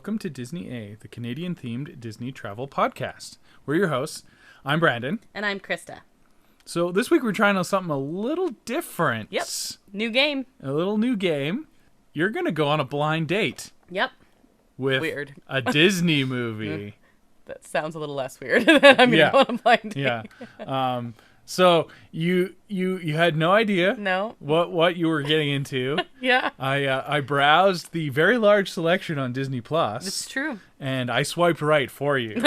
welcome to Disney A, the Canadian-themed Disney travel podcast. We're your hosts. I'm Brandon. And I'm Krysta. So this week we're trying out something a little different. Yep. New game. A little new game. You're going to go on a blind date. Yep. With weird. A Disney movie. That sounds a little less weird than I'm going to go on a blind date. Yeah. So you had no idea what you were getting into. Yeah. I browsed the very large selection on Disney Plus. It's true. And I swiped right for you.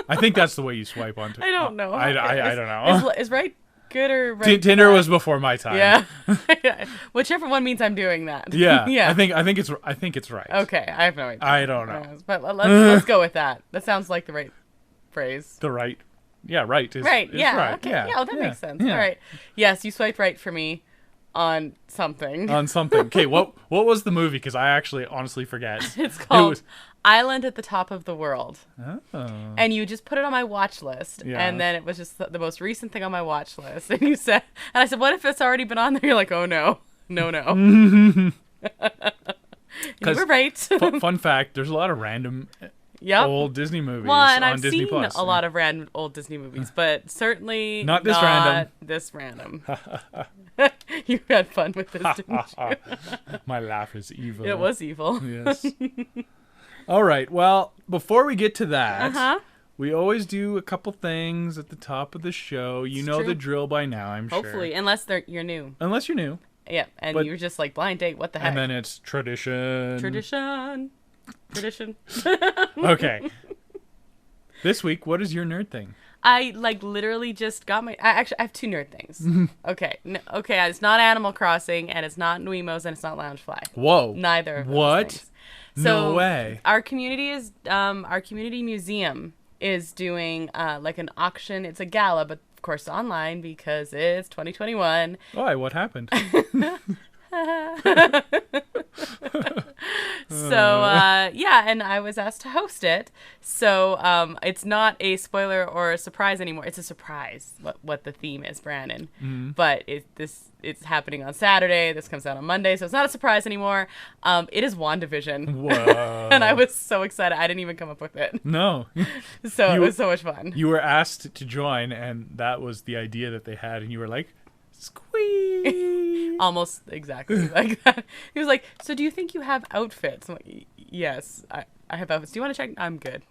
I think that's the way you swipe onto it. I don't know. I don't know. Is right good or right Tinder bad? was before my time. Yeah. Whichever one means I'm doing that. Yeah. Yeah. I think it's right. Okay. I have no idea. I don't know. But let's go with that. That sounds like the right phrase. The right. Yeah, right. Right. Yeah. Right. Okay. Yeah. Yeah, that makes sense. Yeah. All right. Yes, you swiped right for me on something. On something. Okay, what was the movie? Because I actually honestly forget. It's called Island at the Top of the World. Oh. And you just put it on my watch list. Yeah. And then it was just the most recent thing on my watch list. And I said, what if it's already been on there? You're like, oh no. No. You were right. Fun fact, there's a lot of random old Disney movies and on I've Disney seen Plus. a lot of random old Disney movies, but certainly Not this random. You had fun with this, didn't you? My laugh is evil. It was evil. Yes. All right. Well, before we get to that, we always do a couple things at the top of the show. You know the drill by now, I'm sure. Hopefully, unless you're new. Unless you're new. Yeah, and you're just like, blind date, what the heck? And then it's tradition. Tradition. Okay. This week, what is your nerd thing? I literally just got I have two nerd things. Okay. It's not Animal Crossing, and it's not Nuimos, and it's not Loungefly. Whoa. Neither of those What? things. No way. Our community museum is doing like an auction. It's a gala, but of course online because it's 2021. Why? What happened? And I was asked to host it. So it's not a spoiler or a surprise anymore. It's a surprise what the theme is, Brandon. Mm-hmm. But it's happening on Saturday. This comes out on Monday, so it's not a surprise anymore. It is WandaVision. Whoa. And I was so excited. I didn't even come up with it. No. So it was so much fun. You were asked to join, and that was the idea that they had, and you were like, squeeze. Almost exactly like that. He was like, so do you think you have outfits? I'm like, yes, I have outfits. Do you want to check? I'm good.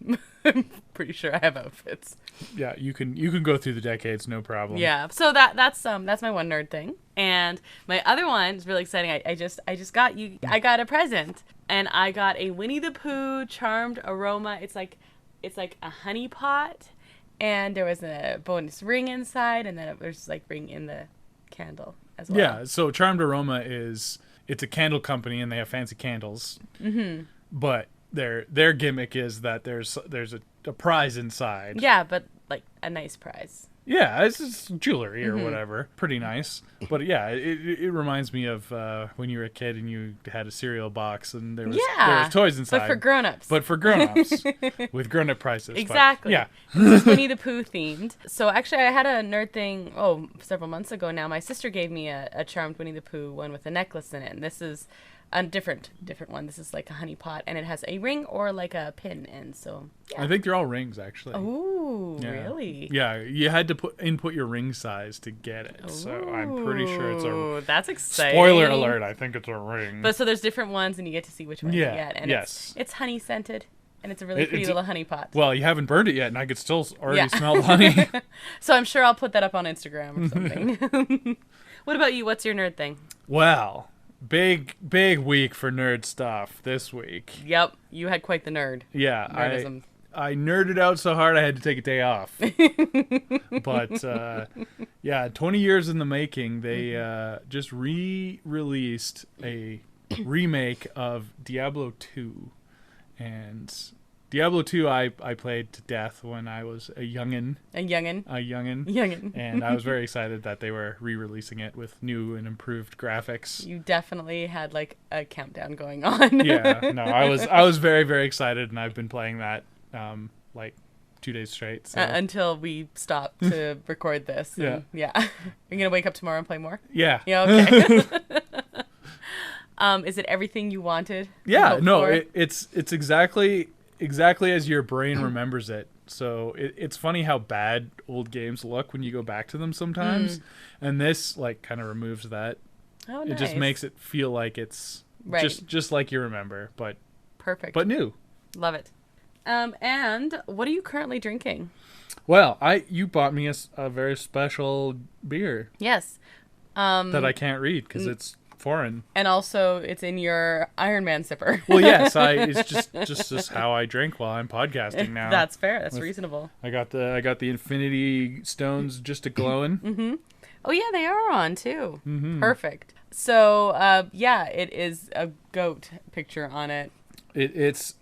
I'm pretty sure I have outfits. Yeah, you can go through the decades, no problem. Yeah, so that's my one nerd thing. And my other one is really exciting. I just got a present, and I got a Winnie the Pooh charmed aroma. It's like a honey pot, and there was a bonus ring inside, and then there's like ring in the candle as well. Yeah, so Charmed Aroma it's a candle company, and they have fancy candles. Mm-hmm. But their gimmick is that there's a prize inside. Yeah, but like a nice prize. Yeah, it's just jewelry or whatever. Pretty nice. But yeah, it reminds me of when you were a kid and you had a cereal box and there was toys inside. But for grown-ups. With grown-up prices. Exactly. But, yeah. This is Winnie the Pooh themed. So actually I had a nerd thing, several months ago now. My sister gave me a charmed Winnie the Pooh one with a necklace in it. And this is a different one. This is like a honey pot, and it has a ring or like a pin in. So yeah. I think they're all rings, actually. Oh, yeah. Really? Yeah, you had to input your ring size to get it. So I'm pretty sure it's a. That's exciting. Spoiler alert! I think it's a ring. But so there's different ones, and you get to see which one you get. And yes. It's honey scented, and it's a really pretty little honey pot. Well, you haven't burned it yet, and I could still already smell the honey. So I'm sure I'll put that up on Instagram or something. What about you? What's your nerd thing? Well. Big week for nerd stuff this week. Yep, you had quite the nerd. Yeah, Nerdism. I nerded out so hard I had to take a day off. But 20 years in the making, they just re-released a remake of Diablo 2. And Diablo 2 I played to death when I was a youngin'. And I was very excited that they were re-releasing it with new and improved graphics. You definitely had like a countdown going on. Yeah, no, I was very, very excited, and I've been playing that like 2 days straight. So. Until we stop to record this. Yeah. You're going to wake up tomorrow and play more? Yeah. Yeah, okay. Is it everything you wanted? Yeah, no, For? it's exactly as your brain remembers it. So it's funny how bad old games look when you go back to them sometimes, and this like kind of removes that. Oh, nice. It just makes it feel like it's just like you remember, but perfect, but new. Love it. And what are you currently drinking? Well, you bought me a very special beer. Yes. That I can't read because it's foreign. And also, it's in your Iron Man sipper. Well, yes, it's just how I drink while I'm podcasting now. That's fair. That's reasonable. I got the Infinity Stones just a glowing. Mm-hmm. Oh yeah, they are on too. Mm-hmm. Perfect. So yeah, it is a goat picture on it. It's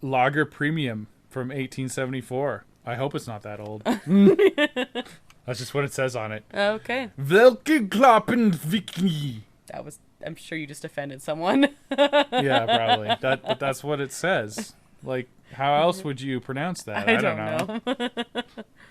Lager Premium from 1874. I hope it's not that old. That's just what it says on it. Okay. Welke klappen Viking. I'm sure you just offended someone. Yeah, probably. But that's what it says. Like, how else would you pronounce that? I don't know.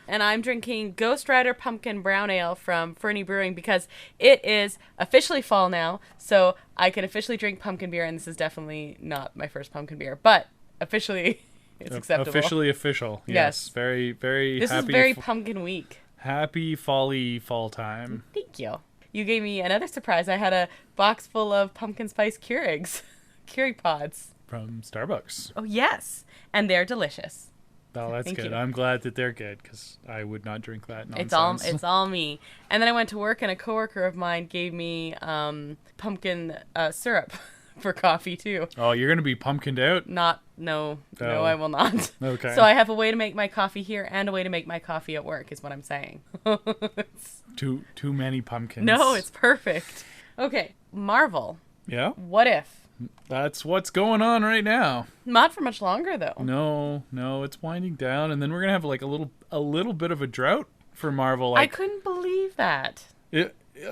And I'm drinking Ghost Rider Pumpkin Brown Ale from Fernie Brewing because it is officially fall now, so I can officially drink pumpkin beer, and this is definitely not my first pumpkin beer, but officially it's acceptable. Officially official. Yes. Very, very this happy. This is very pumpkin week. Happy fall time. Thank you. You gave me another surprise. I had a box full of pumpkin spice Keurigs. Keurig pods. From Starbucks. Oh, yes. And they're delicious. Oh, that's Thank good. you. I'm glad that they're good because I would not drink that nonsense. It's all me. And then I went to work and a coworker of mine gave me pumpkin syrup for coffee too. Oh, you're going to be pumpkined out? No, I will not. Okay. So I have a way to make my coffee here and a way to make my coffee at work is what I'm saying. Too many pumpkins. No, it's perfect. Okay, Marvel. Yeah? What if? That's what's going on right now. Not for much longer though. No, it's winding down, and then we're gonna have like a little bit of a drought for Marvel. Like, I couldn't believe that.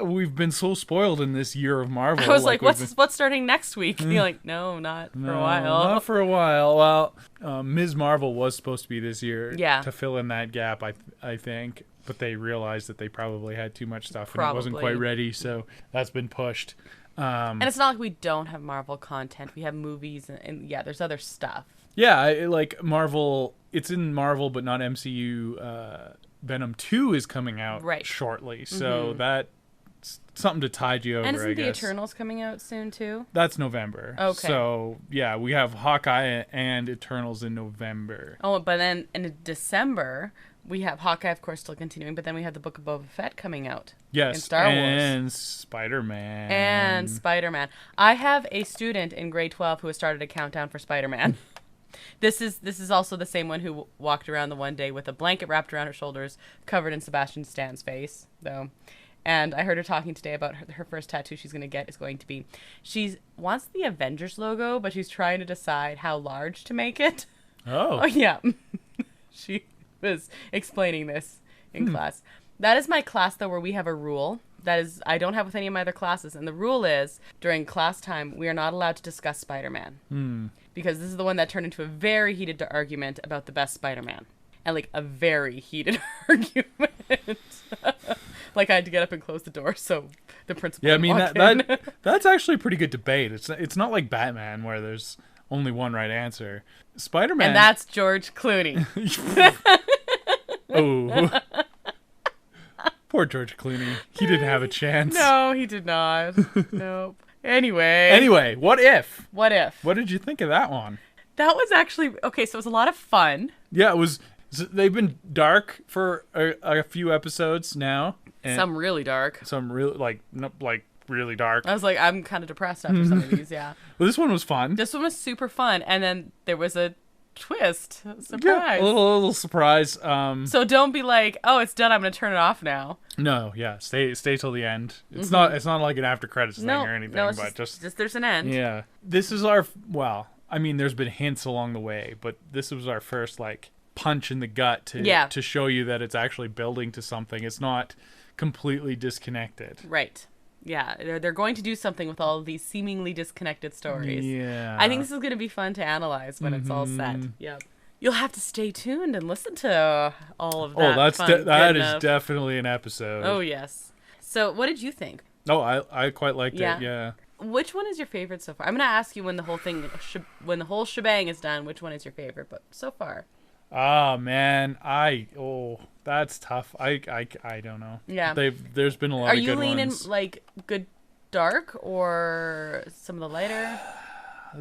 We've been so spoiled in this year of Marvel. I was like what's starting next week? And you're like, no, not for a while. Not for a while. Well, Ms. Marvel was supposed to be this year. Yeah. To fill in that gap, I think, but they realized that they probably had too much stuff and it wasn't quite ready, so that's been pushed. And it's not like we don't have Marvel content. We have movies and yeah, there's other stuff. Yeah, like Marvel, it's in Marvel, but not MCU. Venom 2 is coming out shortly, so that's something to tide you over, and isn't I the guess. Eternals coming out soon too? That's November. Okay. So, yeah, we have Hawkeye and Eternals in November. Oh, but then in December, we have Hawkeye, of course, still continuing, but then we have the Book of Boba Fett coming out. Yes, in Star Wars. And Spider-Man. And Spider-Man. I have a student in grade 12 who has started a countdown for Spider-Man. This is also the same one who walked around the one day with a blanket wrapped around her shoulders, covered in Sebastian Stan's face, though. And I heard her talking today about her first tattoo she's going to get is going to be, she wants the Avengers logo, but she's trying to decide how large to make it. Oh yeah. She was explaining this in class. That is my class, though, where we have a rule. That is, I don't have with any of my other classes. And the rule is, during class time, we are not allowed to discuss Spider-Man. Because this is the one that turned into a very heated argument about the best Spider-Man. And, like, a very heated argument. Like, I had to get up and close the door so the principal Yeah, I mean, walk in. that's actually a pretty good debate. It's not like Batman where there's only one right answer. Spider-Man... And that's George Clooney. Oh. Poor George Clooney. He didn't have a chance. No, he did not. Nope. Anyway, what if? What if? What did you think of that one? That was actually... Okay, so it was a lot of fun. Yeah, it was... They've been dark for a few episodes now. Some really dark. Some really, really dark. I was like, I'm kind of depressed after some of these, yeah. Well, this one was fun. This one was super fun, and then there was a twist. Surprise. Yeah, a little surprise. So don't be like, oh, it's done, I'm going to turn it off now. No, yeah, stay till the end. It's not like an after credits thing or anything, no, it's but just there's an end. Yeah. This is our, well, I mean, there's been hints along the way, but this was our first, like, punch in the gut to show you that it's actually building to something. It's not completely disconnected. Right. Yeah, they're going to do something with all of these seemingly disconnected stories. Yeah. I think this is going to be fun to analyze when it's all set. Yep. You'll have to stay tuned and listen to all of that. Oh, that is definitely an episode. Oh, yes. So what did you think? Oh, I quite liked it, yeah. Which one is your favorite so far? I'm gonna ask you when the whole thing, when the whole shebang is done, which one is your favorite? But so far, Oh man, that's tough. I don't know. yeah. There's been a lot Are of you good leaning ones. like good dark or some of the lighter?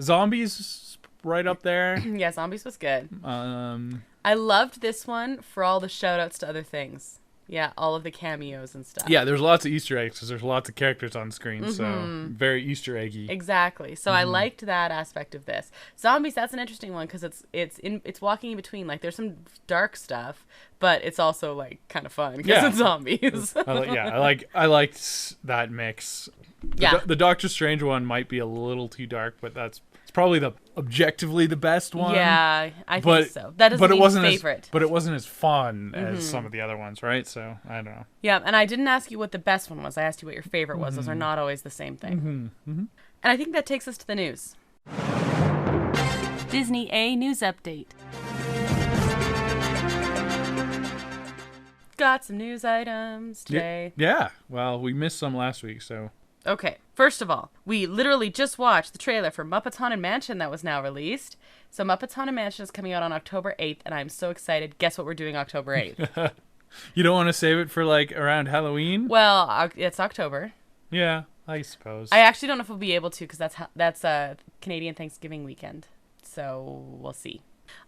Zombies right up there. Yeah, Zombies was good. Um, I loved this one for all the shout outs to other things. Yeah, all of the cameos and stuff. yeah, there's lots of Easter eggs because there's lots of characters on screen, so very Easter eggy. Exactly. So I liked that aspect of this. Zombies, that's an interesting one because it's walking in between. Like there's some dark stuff, but it's also like kind of fun because it's zombies. I liked that mix. Yeah. The Doctor Strange one might be a little too dark, but it's probably the objectively the best one. Yeah, I think so. That doesn't but it mean wasn't favorite. but it wasn't as fun as some of the other ones, right? So I don't know. Yeah, and I didn't ask you what the best one was. I asked you what your favorite was. Those are not always the same thing. And I think that takes us to the news. Disney A news update. Got some news items today. Yeah. Well, we missed some last week, so. Okay, first of all, we literally just watched the trailer for Muppets Haunted Mansion that was now released. So Muppets Haunted Mansion is coming out on October 8th, and I'm so excited. Guess what we're doing October 8th? You don't want to save it for like around Halloween? Well, it's October. Yeah, I suppose. I actually don't know if we'll be able to because that's Canadian Thanksgiving weekend. So we'll see.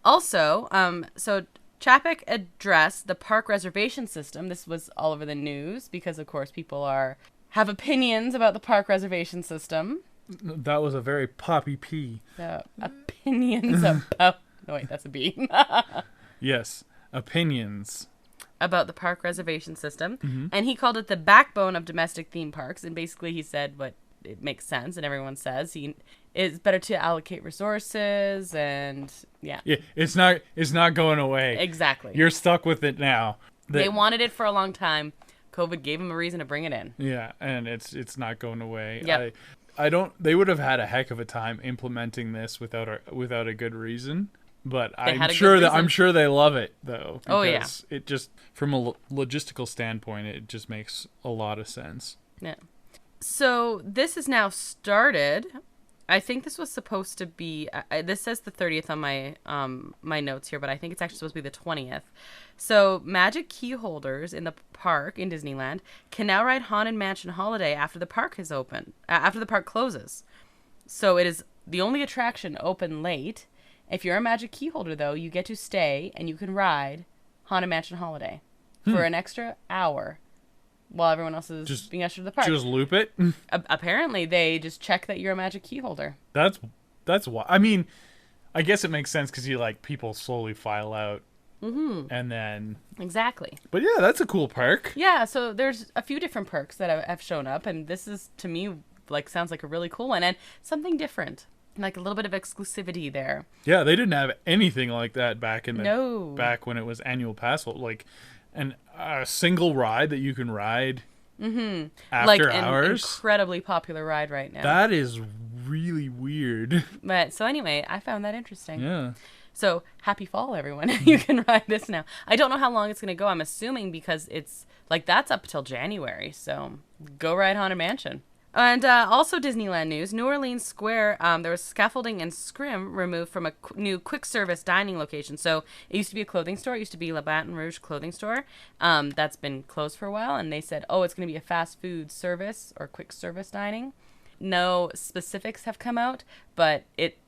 Also, so Chapek addressed the park reservation system. This was all over the news because, of course, people have opinions about the park reservation system. That was a very poppy P. Opinions about... No, wait, that's a B. Yes, opinions. About the park reservation system. And he called it the backbone of domestic theme parks. And basically he said what it makes sense, and everyone says it's better to allocate resources, and yeah, it's not going away. Exactly. You're stuck with it now. They wanted it for a long time. COVID gave them a reason to bring it in. Yeah, and it's not going away. Yep. I don't. They would have had a heck of a time implementing this without a good reason. But I'm sure they love it though. Oh yeah. It just, from a logistical standpoint, it just makes a lot of sense. Yeah. So this is now started. I think this was supposed to be. This says the 30th on my my notes here, but I think it's actually supposed to be the 20th. So magic key holders in the park in Disneyland can now ride Haunted Mansion Holiday after the park is open. After the park closes. So it is the only attraction open late. If you're a magic key holder, though, you get to stay and you can ride Haunted Mansion Holiday for an extra hour while everyone else is being ushered to the park. Just loop it? Apparently, they just check that you're a magic key holder. That's why. I mean, I guess it makes sense because people slowly file out. And then... Exactly. But yeah, that's a cool park. Yeah, so there's a few different perks that have shown up, and this is, to me, sounds like a really cool one, and something different. Like a little bit of exclusivity there. Yeah, they didn't have anything like that back when it was annual pass, like a single ride that you can ride after hours. An incredibly popular ride right now. That is really weird. But so anyway, I found that interesting. Yeah. So happy fall, everyone! You can ride this now. I don't know how long it's going to go. I'm assuming because it's that's up till January. So go ride Haunted Mansion. And also Disneyland news, New Orleans Square, there was scaffolding and scrim removed from a new quick service dining location. So it used to be a clothing store. It used to be La Baton Rouge clothing store. That's been closed for a while. And they said, it's going to be a fast food service or quick service dining. No specifics have come out, but it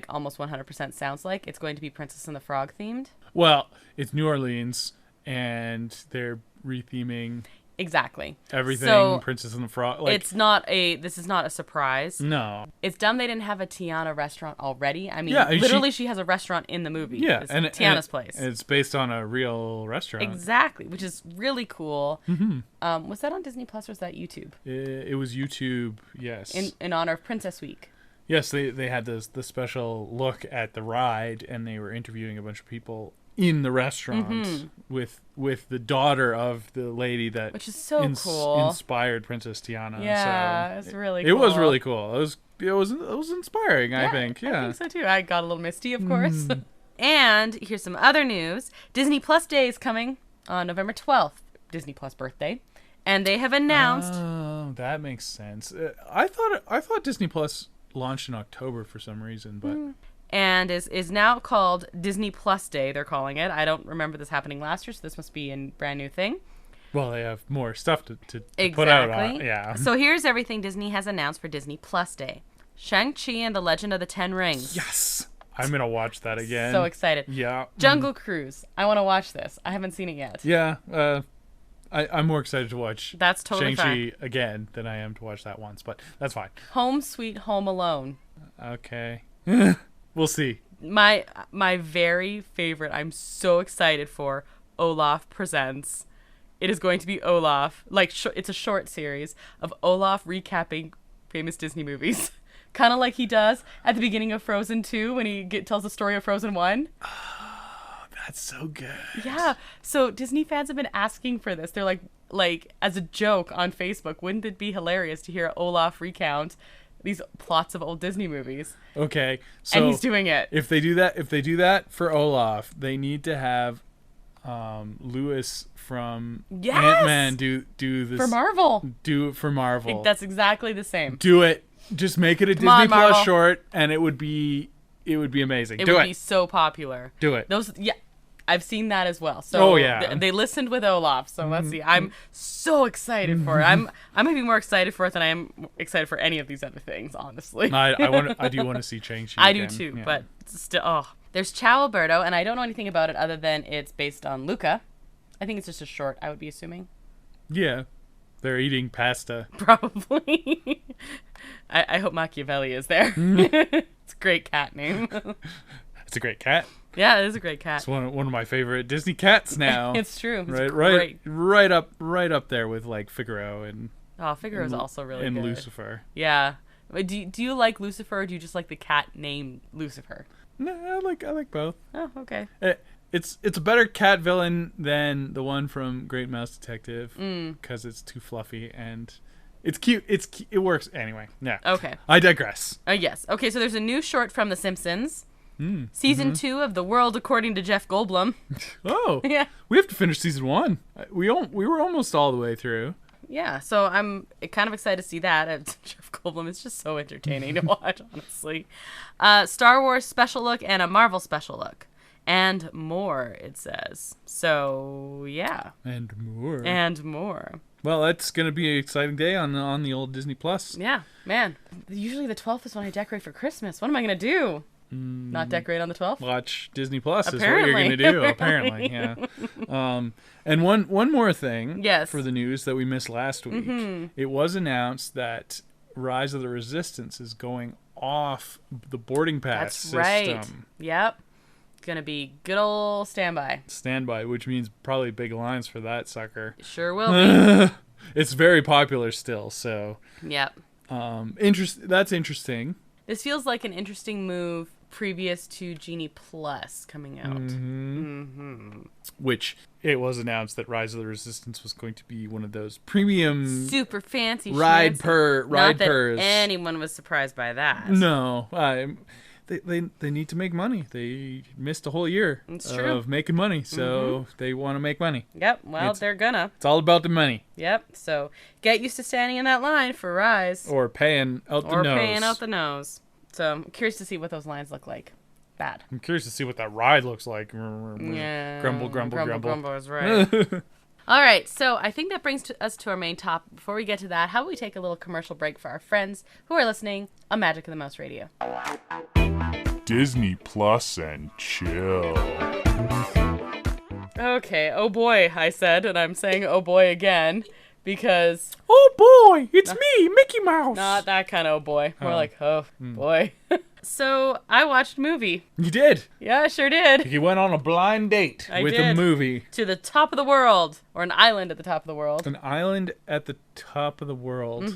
almost 100% sounds like it's going to be Princess and the Frog themed. Well, it's New Orleans and they're retheming... Exactly. Everything, so Princess and the Frog. This is not a surprise. No. It's dumb they didn't have a Tiana restaurant already. I mean, literally she has a restaurant in the movie. Yeah. And Tiana's place. It's based on a real restaurant. Exactly, which is really cool. Was that on Disney Plus or was that YouTube? It was YouTube, yes. In honor of Princess Week. Yes, they had the special look at the ride and they were interviewing a bunch of people in the restaurant with the daughter of the lady that which is so cool inspired Princess Tiana. Yeah, so it's really cool. It was really cool. It was inspiring, I think. Yeah. I think so too. I got a little misty, of course. And here's some other news. Disney Plus Day is coming on November 12th. Disney Plus birthday. And they have announced. Oh, that makes sense. I thought Disney Plus launched in October for some reason, but And is now called Disney Plus Day, they're calling it. I don't remember this happening last year, so this must be a brand new thing. well, they have more stuff to put out on. Yeah. So here's everything Disney has announced for Disney Plus Day. Shang-Chi and the Legend of the Ten Rings. Yes. I'm going to watch that again. So excited. Yeah. Jungle Cruise. I want to watch this. I haven't seen it yet. Yeah. I'm more excited to watch That's totally Shang-Chi again than I am to watch that once, but that's fine. Home Sweet Home Alone. Okay. We'll see. My very favorite, I'm so excited for, Olaf Presents. It is going to be Olaf. It's a short series of Olaf recapping famous Disney movies. Kind of like he does at the beginning of Frozen 2 when he tells the story of Frozen 1. That's so good. Yeah. So Disney fans have been asking for this. They're like as a joke on Facebook, wouldn't it be hilarious to hear Olaf recount these plots of old Disney movies? Okay. So And he's doing it. If they do that for Olaf, they need to have Lewis from Yes! Ant-Man do this For Marvel. Do it for Marvel. That's exactly the same. Do it. Just make it a Disney on, Plus Marvel. short, and it would be amazing. It Do would it. be so popular. Do it. I've seen that as well. So Oh, yeah. they listened with Olaf. So let's see. I'm so excited for it. I'm maybe more excited for it than I am excited for any of these other things, honestly. I do want to see Shang-Chi I again. do too, Yeah. but still, there's Ciao Alberto, and I don't know anything about it other than it's based on Luca. I think it's just a short, I would be assuming. Yeah. They're eating pasta. Probably. I hope Machiavelli is there. It's a great cat name. It's a great cat. Yeah, it is a great cat. It's one of my favorite Disney cats now. It's true. It's right, great. right up there with like Figaro and Figaro's also really and good. Lucifer. Yeah. Do you like Lucifer, or do you just like the cat named Lucifer? No, I like both. Oh, okay. It's a better cat villain than the one from Great Mouse Detective because it's too fluffy and it's cute. It works anyway. Yeah. Okay. I digress. Yes. Okay, so there's a new short from The Simpsons. Season 2 of The World According to Jeff Goldblum. Oh. Yeah. We have to finish season 1. We were almost all the way through. Yeah, so I'm kind of excited to see that. Jeff Goldblum is just so entertaining to watch, honestly. Star Wars special look and a Marvel special look. And more, it says. So, yeah. And more. And more. Well, that's going to be an exciting day on the old Disney Plus. Yeah, man. Usually the 12th is when I decorate for Christmas. What am I going to do? Not decorate on the 12th? Watch Disney Plus Apparently. is what you're going to do, apparently. Yeah. And one more thing for the news that we missed last week. It was announced that Rise of the Resistance is going off the boarding pass system. Right. Yep. Gonna be good old standby. Standby, which means probably big lines for that sucker. Sure will be. It's very popular still, so. Yep. That's interesting. This feels like an interesting move previous to Genie Plus coming out. Which it was announced that Rise of the Resistance was going to be one of those premium super fancy ride schmancy. Not that purs. anyone was surprised by that. No, they need to make money. They missed a whole year of making money, so they want to make money. Yep. Well, they're gonna. It's all about the money. Yep. So get used to standing in that line for Rise. Or paying out the nose. So I'm curious to see what those lines look like. Bad. I'm curious to see what that ride looks like. Yeah. Grumble, grumble, grumble. Grumble is right. All right, so I think that brings us to our main topic. Before we get to that, how about we take a little commercial break for our friends who are listening on Magic of the Mouse Radio. Disney Plus and chill. Okay, oh boy, I said, and I'm saying oh boy again, because... Oh boy, it's me, Mickey Mouse. Not that kind of oh boy. More like, oh boy. So, I watched a movie. You did? Yeah, I sure did. You went on a blind date with a movie. To the top of the world, or an island at the top of the world. An island at the top of the world.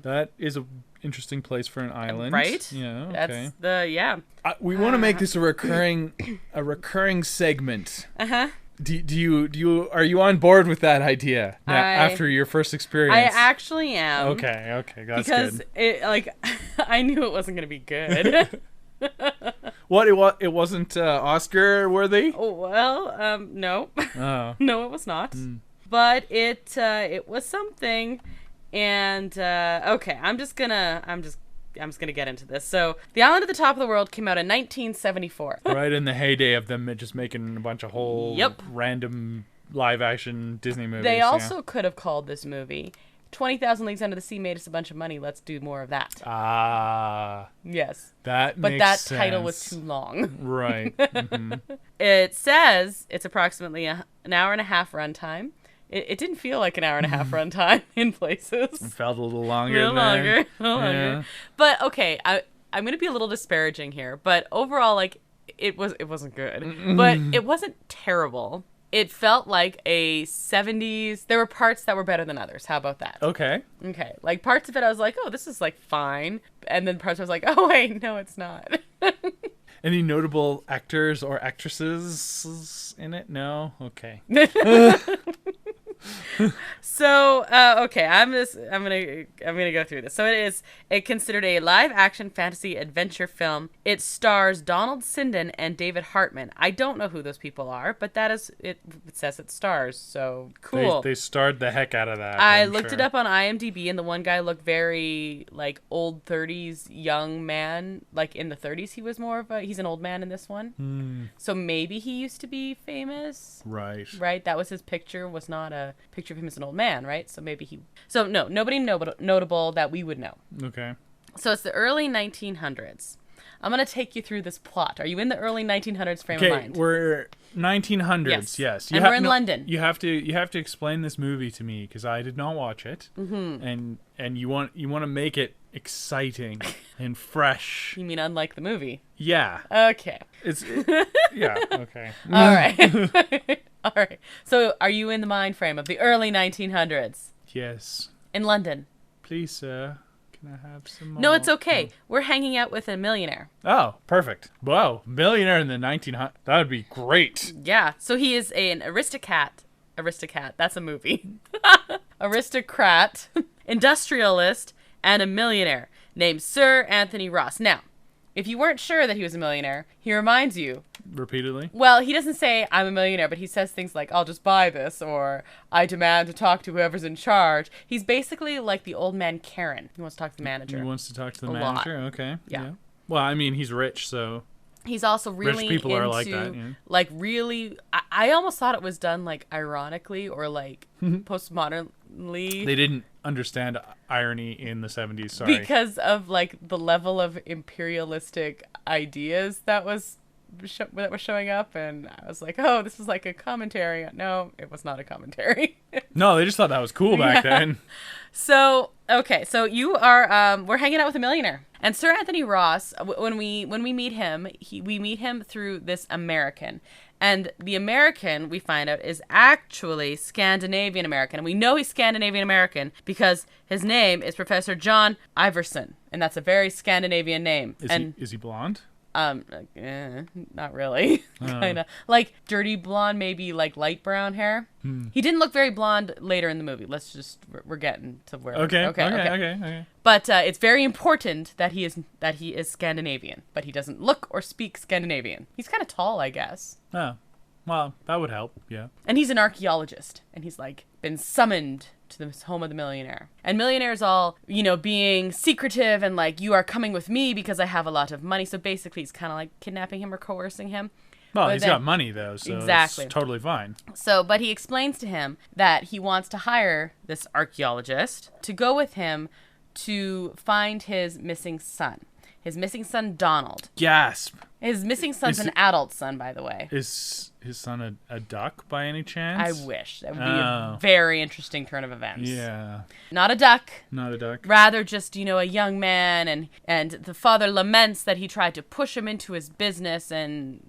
That is an interesting place for an island. Right? Yeah, okay. That's we want to make this a recurring segment. Uh-huh. Are you on board with that idea now, after your first experience? I actually am. Okay, that's because good. Because I knew it wasn't going to be good. What, it wasn't Oscar worthy? Oh, well, no. Oh. No, it was not. but it was something. And okay, I'm just gonna get into this. So, The Island at the Top of the World came out in 1974. Right in the heyday of them just making a bunch of whole random live-action Disney movies. They also could have called this movie 20,000 Leagues Under the Sea made us a bunch of money. Let's do more of that. Ah. Yes. But that title was too long. Right. Mm-hmm. It says it's approximately an hour and a half runtime. It didn't feel like an hour and a half runtime in places. It felt a little longer. A little longer. But okay, I'm going to be a little disparaging here. But overall, like, it wasn't good. But it wasn't terrible. It felt like a 70s. There were parts that were better than others. How about that? Okay. Like, parts of it I was like, oh, this is, like, fine. And then parts I was like, oh, wait, no, it's not. Any notable actors or actresses in it? No? Okay. So, okay, I'm gonna go through this. So it considered a live action fantasy adventure film. It stars Donald Sinden and David Hartman. I don't know who those people are, but that is it says it stars. So cool. They starred the heck out of that. I looked it up on IMDb, and the one guy looked very like old 30s young man. Like in the 30s, he was more of he's an old man in this one. So maybe he used to be famous. Right. That was his picture. Was not a picture of him as an old man, right? So maybe nobody notable that we would know. Okay. So it's the early 1900s. I'm going to take you through this plot. Are you in the early 1900s frame of mind? Okay, we're 1900s, yes. And we're in London. You have to explain this movie to me because I did not watch it. Mm-hmm. And you want to make it exciting and fresh. You mean unlike the movie? Yeah. Okay. Yeah, okay. All right. All right. So are you in the mind frame of the early 1900s? Yes. In London? Please, sir. Can I have some more? No, it's okay. We're hanging out with a millionaire. Oh, perfect. Wow. Millionaire in the 1900s. That would be great. Yeah. So he is an aristocrat. That's a movie. Aristocrat, industrialist, and a millionaire named Sir Anthony Ross. Now, if you weren't sure that he was a millionaire, he reminds you. Repeatedly? Well, he doesn't say, I'm a millionaire, but he says things like, I'll just buy this, or I demand to talk to whoever's in charge. He's basically like the old man Karen. He wants to talk to the manager. He wants to talk to the a manager? lot. Okay. Yeah. Well, I mean, he's rich, so... He's also really rich people into, are like that, yeah. Like, really... I almost thought it was done, like, ironically or, like, postmodernly. They didn't understand irony in the 70s, sorry. Because of, like, the level of imperialistic ideas that was showing up, and I was like, oh, this is like a commentary. No, it was not a commentary. No, they just thought that was cool back then. So, okay, so you are, we're hanging out with a millionaire. And Sir Anthony Ross, when we meet him, we meet him through this American. And the American, we find out, is actually Scandinavian American. And we know he's Scandinavian American because his name is Professor John Iverson. And that's a very Scandinavian name. Is he blonde? Not really. Kind of like dirty blonde, maybe like light brown hair. He didn't look very blonde later in the movie. We're getting to where. Okay. But it's very important that he is Scandinavian, but he doesn't look or speak Scandinavian. He's kind of tall, I guess. Oh, well, that would help. Yeah. And he's an archaeologist, and he's like been summoned to the home of the millionaire. And millionaire's all, being secretive and like, you are coming with me because I have a lot of money. So basically he's kind of like kidnapping him or coercing him. Well, he's got money though, so exactly. It's totally fine. So, but he explains to him that he wants to hire this archaeologist to go with him to find his missing son. His missing son, Donald. Gasp. His missing son's an adult son, by the way. Is his son a duck by any chance? I wish. That would be a very interesting turn of events. Yeah. Not a duck. Not a duck. Rather just, a young man, and the father laments that he tried to push him into his business and,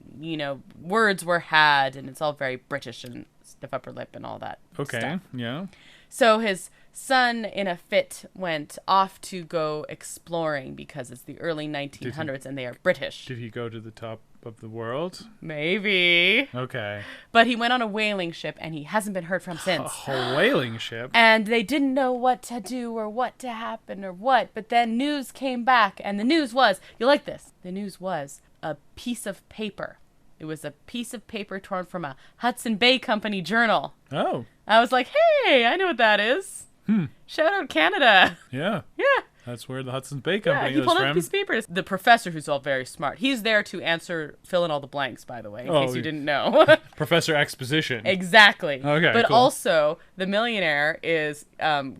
words were had, and it's all very British and stiff upper lip and all that stuff. Yeah. So his son, in a fit, went off to go exploring because it's the early 1900s and they are British. Did he go to the top of the world? Maybe. Okay. But he went on a whaling ship and he hasn't been heard from since. A whaling ship? And they didn't know what to do or what to happen or what. But then news came back, and the news was, you like this, the news was a piece of paper. It was a piece of paper torn from a Hudson Bay Company journal. Oh. I was like, hey, I know what that is. Shout out Canada. Yeah. Yeah. That's where the Hudson's Bay Yeah, Company he is pulled out a from. piece of paper. The professor, who's all very smart, he's there to fill in all the blanks, by the way, in case you didn't know. Professor Exposition. Exactly. Okay, but cool. also, the Millionaire is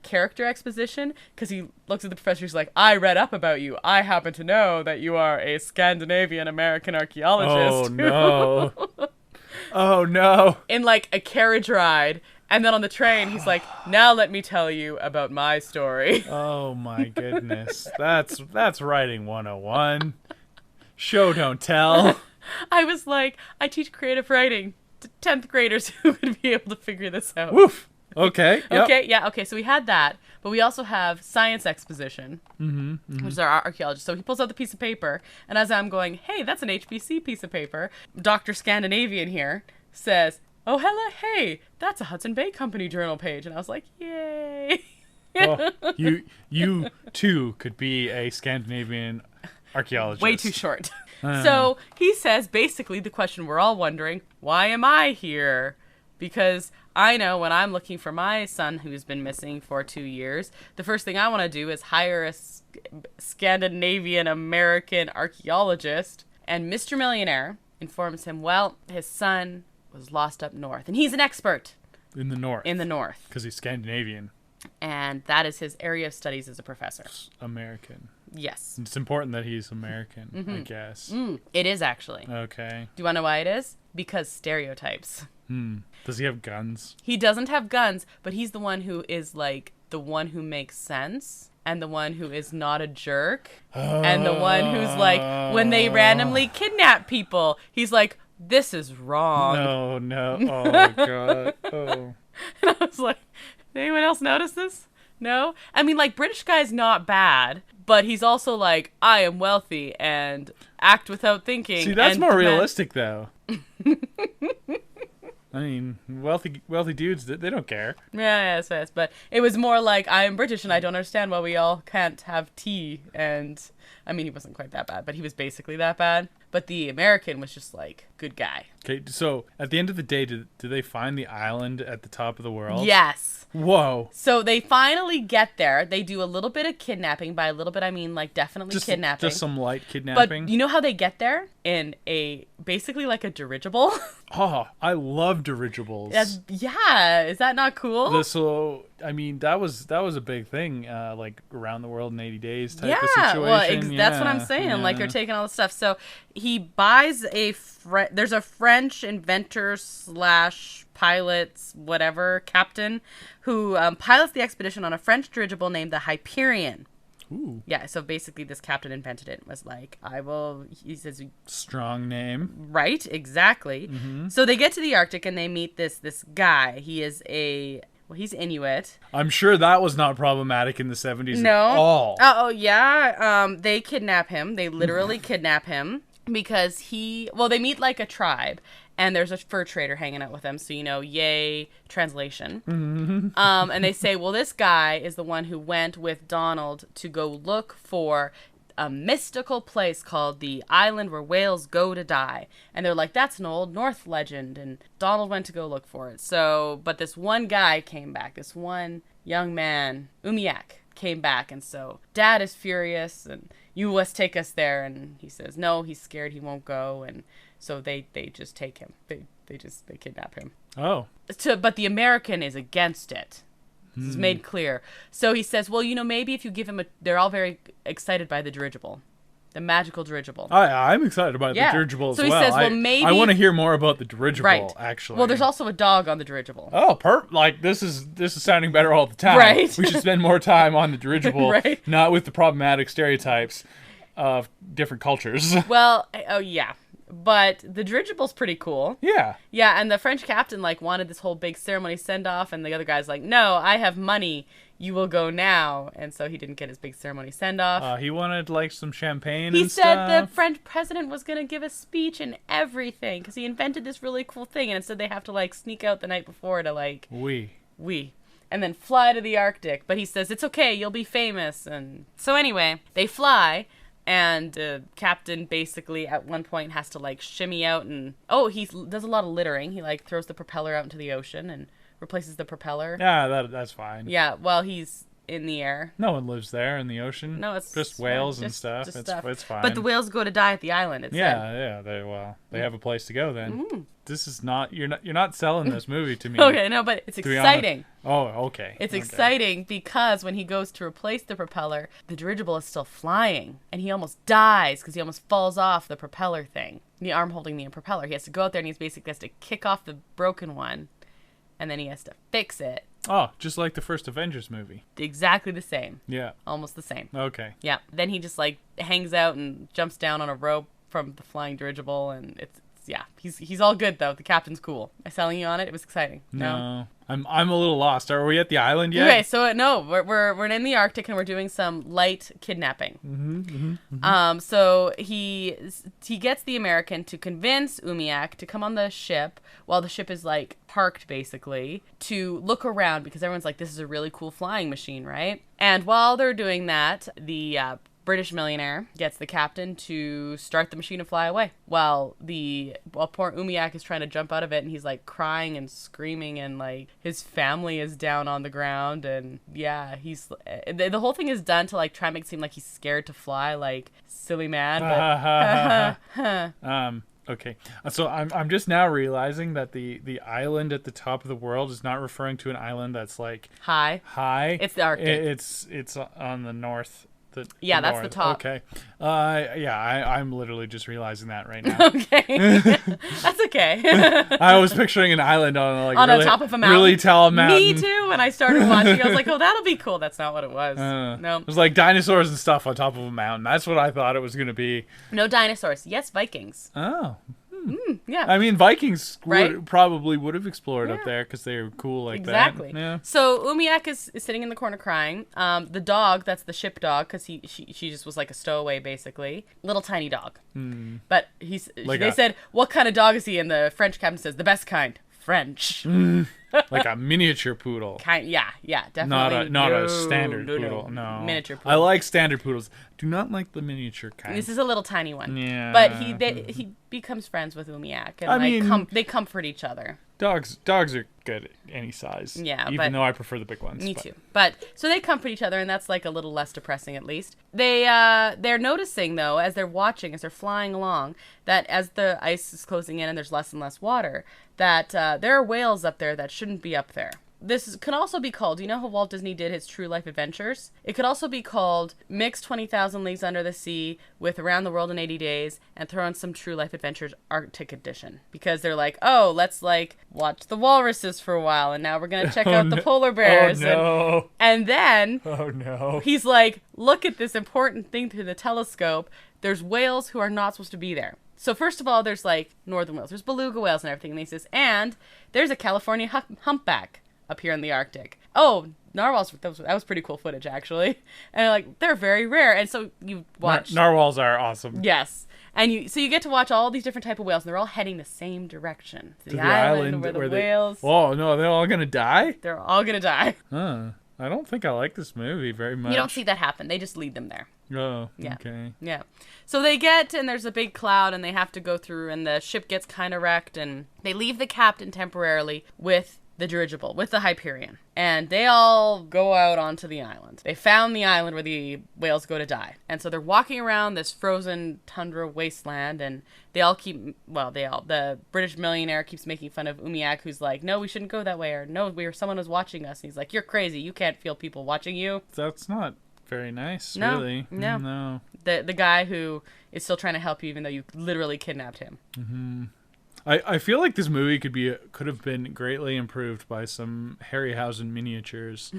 character exposition, because he looks at the professor, he's like, I read up about you. I happen to know that you are a Scandinavian-American archaeologist. Oh, no. Oh, no. In, like, a carriage ride. And then on the train, he's like, now let me tell you about my story. Oh, my goodness. That's writing 101. Show, don't tell. I was like, I teach creative writing to 10th graders who would be able to figure this out. Woof. Okay. Yep. Okay, yeah, okay, so we had that, but we also have science exposition, which is our archaeologist. So he pulls out the piece of paper, and as I'm going, hey, that's an HBC piece of paper, Dr. Scandinavian here says, oh, hella, hey, that's a Hudson Bay Company journal page. And I was like, yay. Oh, you too could be a Scandinavian archaeologist. Way too short. So he says, basically, the question we're all wondering, why am I here? Because I know when I'm looking for my son who's been missing for 2 years, the first thing I want to do is hire a Scandinavian American archaeologist. And Mr. Millionaire informs him, well, his son was lost up north. And he's an expert. In the north. In the north. Because he's Scandinavian. And that is his area of studies as a professor. American. Yes. It's important that he's American, I guess. It is actually. Okay. Do you want to know why it is? Because stereotypes. Does he have guns? He doesn't have guns, but he's the one who is like the one who makes sense and the one who is not a jerk and the one who's like when they randomly kidnap people, he's like, this is wrong. No. Oh, God. Oh. And I was like, did anyone else notice this? No? I mean, like, British guy's not bad, but he's also like, I am wealthy and act without thinking. See, that's and more demand- realistic, though. I mean, wealthy dudes, they don't care. Yeah, yes. But it was more like, I am British and I don't understand why we all can't have tea. And, I mean, he wasn't quite that bad, but he was basically that bad. But the American was just like, good guy. Okay, so at the end of the day, do they find the island at the top of the world? Yes. Whoa. So they finally get there. They do a little bit of kidnapping. By a little bit, I mean like definitely kidnapping. Just some light kidnapping. But you know how they get there? In basically like a dirigible. Oh, I love dirigibles. Yeah, is that not cool? So, I mean, that was a big thing, like around the world in 80 days type of situation. Well, that's what I'm saying. Like they're taking all the stuff. So he buys there's a French inventor / pilots, whatever, captain, who pilots the expedition on a French dirigible named the Hyperion. Ooh. Yeah, so basically this captain invented it. Was like, he says... Strong name. Right, exactly. Mm-hmm. So they get to the Arctic and they meet this guy. He is he's Inuit. I'm sure that was not problematic in the 70s No. at all. Oh, yeah. They kidnap him. They literally kidnap him because they meet like a tribe. And there's a fur trader hanging out with them. So, yay, translation. And they say, well, this guy is the one who went with Donald to go look for a mystical place called the island where whales go to die. And they're like, that's an old North legend. And Donald went to go look for it. So, but this one guy came back. This one young man, Umiak, came back. And so Dad is furious and you must take us there. And he says, no, he's scared he won't go. And so they just take him. They kidnap him. Oh. But the American is against it. This is made clear. So he says, well, maybe if you give him they're all very excited by the dirigible. The magical dirigible. I'm excited about the dirigible as well. So he says, well, maybe... I want to hear more about the dirigible, right. actually. Well, there's also a dog on the dirigible. Oh, this is sounding better all the time. Right. We should spend more time on the dirigible, right. Not with the problematic stereotypes of different cultures. Well, oh, yeah. But the dirigible's pretty cool. Yeah. Yeah, and the French captain, wanted this whole big ceremony send-off, and the other guy's like, no, I have money. You will go now. And so he didn't get his big ceremony send-off. He wanted, some champagne He and said stuff. the French president was going to give a speech and everything, because he invented this really cool thing, and instead they have to, sneak out the night before to, We. And then fly to the Arctic. But he says, it's okay, you'll be famous. And so anyway, they fly... And Captain basically at one point has to shimmy out and he does a lot of littering. He throws the propeller out into the ocean and replaces the propeller. Yeah, that's fine. Yeah, while he's in the air. No one lives there in the ocean. No, it's just whales and just stuff. stuff. It's fine. But the whales go to die at the island. It said. They have a place to go then. This is not you're not selling this movie to me. Okay, no, but it's exciting. Oh, okay. It's exciting because when he goes to replace the propeller, the dirigible is still flying, and he almost dies because he almost falls off the propeller thing. The arm holding the propeller. He has to go out there and he basically has to kick off the broken one, and then he has to fix it. Oh, just like the first Avengers movie. Exactly the same. Yeah. Almost the same. Okay. Yeah. Then he just like hangs out and jumps down on a rope from the flying dirigible, and it's he's all good though. The captain's cool. Am I selling you on it? It was exciting. No. I'm a little lost. Are we at the island yet? Okay, so no, we're in the Arctic and we're doing some light kidnapping. So he gets the American to convince Umiak to come on the ship while the ship is like parked basically to look around because everyone's like, this is a really cool flying machine, right? And while they're doing that, the British millionaire gets the captain to start the machine and fly away while poor Umiak is trying to jump out of it, and he's like crying and screaming, and like his family is down on the ground, and yeah, he's the whole thing is done to like try and make it seem like he's scared to fly, like silly man. But okay, so I'm just now realizing that the island at the top of the world is not referring to an island that's like high. It's the Arctic. It's on the north. That's the top. Okay. I'm literally just realizing that right now. Okay. That's okay. I was picturing an island on the top of a mountain. Really tall mountain. Me too. When I started watching, I was like, oh, that'll be cool. That's not what it was. No. It was like dinosaurs and stuff on top of a mountain. That's what I thought it was going to be. No dinosaurs. Yes, Vikings. Oh. Yeah. I mean, Vikings Right? probably would have explored up there because they were cool like exactly. that. Yeah. So Umiak is sitting in the corner crying. The dog, that's the ship dog, because she just was like a stowaway basically. Little tiny dog. But they said, what kind of dog is he? And the French captain says, the best kind. French. Like a miniature poodle. Yeah, definitely. Not a standard poodle. No. Miniature poodle. I like standard poodles. Do not like the miniature kind. This is a little tiny one. Yeah. But he becomes friends with Umiak, and they comfort each other. Dogs are good at any size. Yeah, even though I prefer the big ones. Me too. But so they comfort each other, and that's like a little less depressing at least. They're noticing though, as they're watching, as they're flying along, that as the ice is closing in and there's less and less water, that there are whales up there that shouldn't be up there. This can also be called, you know how Walt Disney did his True Life Adventures? It could also be called Mix 20,000 Leagues Under the Sea with Around the World in 80 Days and throw in some True Life Adventures Arctic Edition. Because they're like, oh, let's like watch the walruses for a while, and now we're going to check out the polar bears. Oh, no. And then oh, no. He's like, look at this important thing through the telescope. There's whales who are not supposed to be there. So first of all, there's like northern whales. There's beluga whales and everything. And he says, and there's a California humpback up here in the Arctic. Oh, narwhals, that was pretty cool footage, actually. And like, they're very rare. And so you watch... Narwhals are awesome. Yes. And you get to watch all these different type of whales, and they're all heading the same direction. To the island where the whales... Oh, no, they're all going to die? They're all going to die. Huh. I don't think I like this movie very much. You don't see that happen. They just lead them there. Oh, yeah. Okay. Yeah. So they get, and there's a big cloud, and they have to go through, and the ship gets kind of wrecked, and they leave the captain temporarily with the dirigible, with the Hyperion. And they all go out onto the island. They found the island where the whales go to die. And so they're walking around this frozen tundra wasteland, and the British millionaire keeps making fun of Umiak, who's like, no, we shouldn't go that way, or no, someone was watching us. And he's like, you're crazy. You can't feel people watching you. That's not very nice, no, really. No. The guy who is still trying to help you, even though you literally kidnapped him. Mm-hmm. I feel like this movie could have been greatly improved by some Harryhausen miniatures.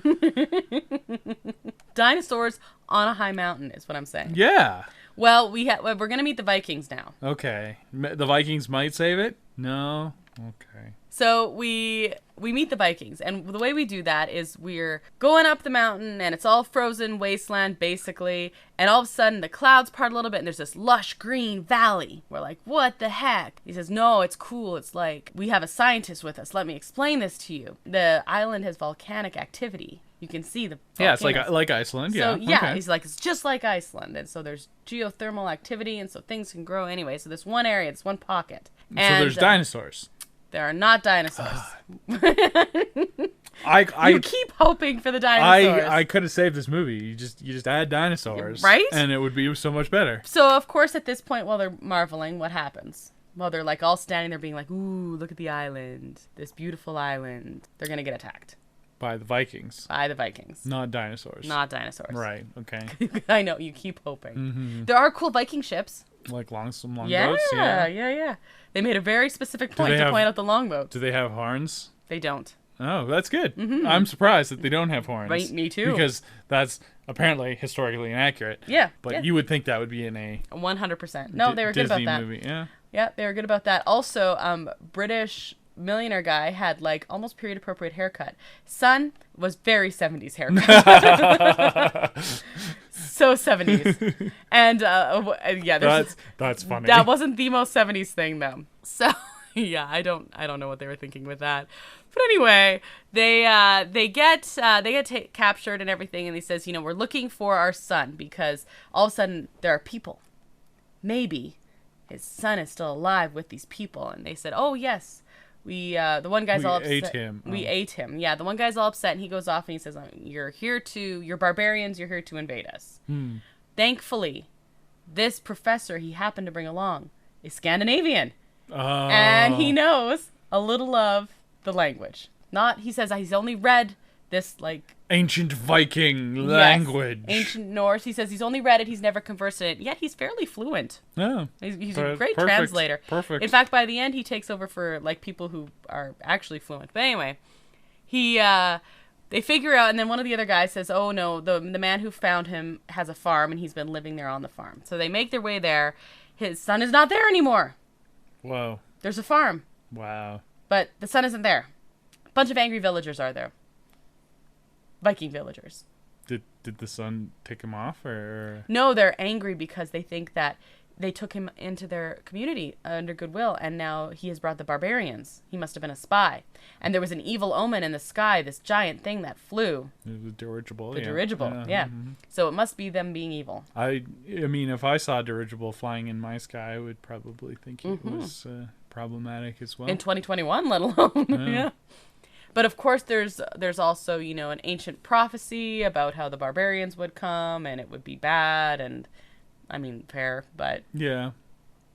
Dinosaurs on a high mountain is what I'm saying. Yeah. Well, we're gonna meet the Vikings now. Okay. The Vikings might save it? No. Okay. So we meet the Vikings, and the way we do that is we're going up the mountain, and it's all frozen wasteland, basically, and all of a sudden the clouds part a little bit, and there's this lush green valley. We're like, what the heck? He says, no, it's cool. It's like, we have a scientist with us. Let me explain this to you. The island has volcanic activity. You can see the volcanoes. Yeah, it's like Iceland, yeah. So, yeah, okay. He's like, it's just like Iceland, and so there's geothermal activity, and so things can grow anyway. So this one area, this one pocket. So there's dinosaurs. There are not dinosaurs. I keep hoping for the dinosaurs. I could have saved this movie. You just add dinosaurs, right? And it would be so much better. So of course, at this point, while they're marveling, what happens? Well, they're like all standing there, being like, "Ooh, look at the island! This beautiful island." They're gonna get attacked By the Vikings. by the Vikings. Not dinosaurs. Not dinosaurs. Right. Okay. I know you keep hoping. There are cool Viking ships. Like some longboats. Yeah. They made a very specific point to point out the longboats. Do they have horns? They don't. Oh, that's good. I'm surprised that they don't have horns. Right, me too. Because that's apparently historically inaccurate. Yeah. But you would think that would be in a 100%. No, they were good Disney about that. movie. Yeah. Yeah, they were good about that. Also, British millionaire guy had like almost period appropriate haircut. Son was very 70s haircut. So 70s. And that's funny. That wasn't the most 70s thing though. So yeah, I don't know what they were thinking with that. But anyway, they get captured and everything, and he says, we're looking for our son because all of a sudden there are people. Maybe his son is still alive with these people, and they said, "Oh yes, the one guy's all upset. Ate him. We ate him." Yeah, the one guy's all upset, and he goes off and he says, "You're barbarians. You're here to invade us." Thankfully, this professor he happened to bring along is Scandinavian, and he knows a little of the language. He says he's only read this like ancient Viking language. Ancient Norse. He says he's only read it. He's never conversed in it. Yet he's fairly fluent. Oh, he's a great translator. Perfect. In fact, by the end, he takes over for like people who are actually fluent. But anyway, they figure out, and then one of the other guys says, "Oh no, the man who found him has a farm, and he's been living there on the farm." So they make their way there. His son is not there anymore. Whoa. There's a farm. Wow. But the son isn't there. A bunch of angry villagers are there. Viking villagers. Did the son take him off, or? No, they're angry because they think that they took him into their community under goodwill, and now he has brought the barbarians. He must have been a spy. And there was an evil omen in the sky, this giant thing that flew. The dirigible. The dirigible, yeah. Mm-hmm. So it must be them being evil. I mean, if I saw a dirigible flying in my sky, I would probably think it was problematic as well. In 2021, let alone. Yeah. But of course, there's also, an ancient prophecy about how the barbarians would come and it would be bad, and I mean, fair, but yeah,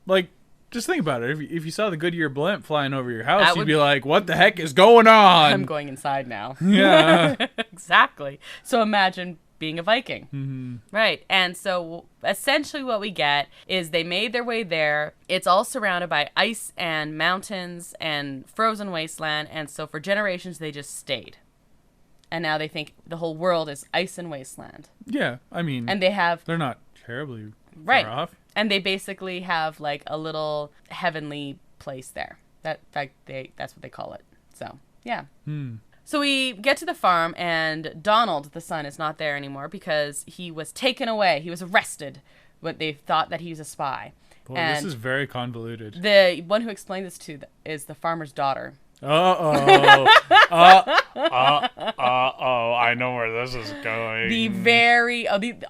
like just think about it. If you saw the Goodyear blimp flying over your house, you'd be like, "What the heck is going on?" I'm going inside now. Yeah, exactly. So imagine being a Viking, right? And so essentially, what we get is they made their way there. It's all surrounded by ice and mountains and frozen wasteland, and so for generations they just stayed. And now they think the whole world is ice and wasteland. Yeah, I mean, and they're not terribly far off. And they basically have like a little heavenly place there. That's what they call it. So yeah. So we get to the farm, and Donald, the son, is not there anymore because he was taken away. He was arrested, but they thought that he was a spy. Boy, this is very convoluted. The one who explained this to is the farmer's daughter. I know where this is going.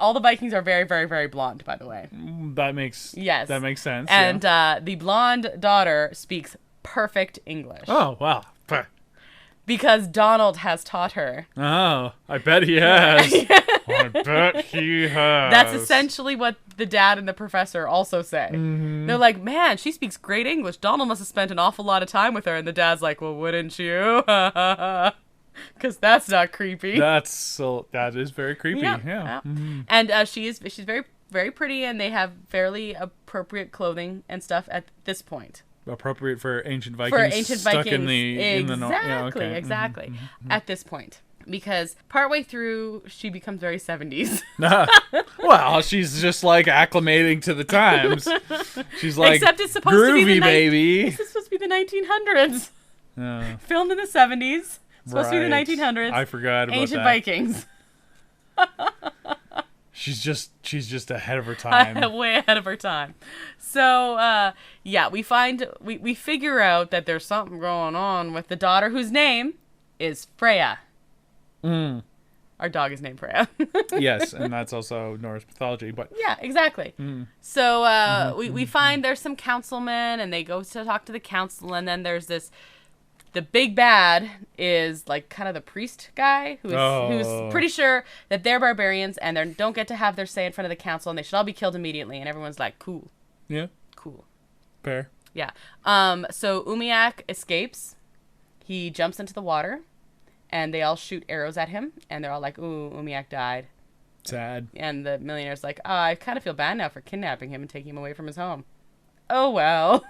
All the Vikings are very, very, very blonde, by the way. That makes sense. And the blonde daughter speaks perfect English. Oh, wow. Because Donald has taught her. Oh, I bet he has. I bet he has. That's essentially what the dad and the professor also say. Mm-hmm. They're like, "Man, she speaks great English. Donald must have spent an awful lot of time with her." And the dad's like, "Well, wouldn't you?" Because that's not creepy. That is very creepy. Yeah. Mm-hmm. And she's very, very pretty, and they have fairly appropriate clothing and stuff at this point. Appropriate for ancient Vikings. Stuck in the north. Yeah, okay. Exactly. Mm-hmm. At this point. Because partway through, she becomes very 70s. Well, she's just like acclimating to the times. She's like, except it's supposed groovy, to be baby. This is supposed to be the 1900s. Filmed in the 70s. Supposed to be the 1900s. I forgot about ancient that. Vikings. She's just ahead of her time. Way ahead of her time. So, we figure out that there's something going on with the daughter whose name is Freya. All Our dog is named Freya. Yes, and that's also Norse mythology. But Yeah, exactly. So we find there's some councilmen, and they go to talk to the council, and then there's the big bad is like kind of the priest guy who's pretty sure that they're barbarians and they don't get to have their say in front of the council, and they should all be killed immediately. And everyone's like, cool. yeah, Cool. fair. Yeah. So Umiak escapes. He jumps into the water, and they all shoot arrows at him, and they're all like, ooh, Umiak died. Sad. And the millionaire's like, oh, I kind of feel bad now for kidnapping him and taking him away from his home. Oh, well.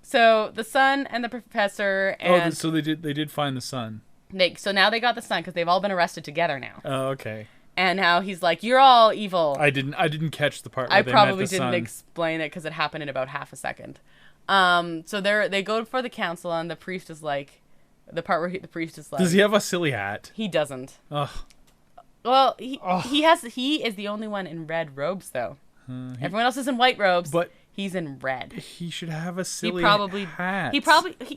So the son and the professor and... so they did find the son. So now they got the son because they've all been arrested together now. Oh, okay. And now he's like, you're all evil. I didn't catch the part where I they probably met the didn't son. explain it because it happened in about half a second. So they go for the council, and the priest is like... The part where the priest is like... Does he have a silly hat? He doesn't. Ugh. Well, he is the only one in red robes, though. Everyone else is in white robes. But he's in red. he should have a silly hat.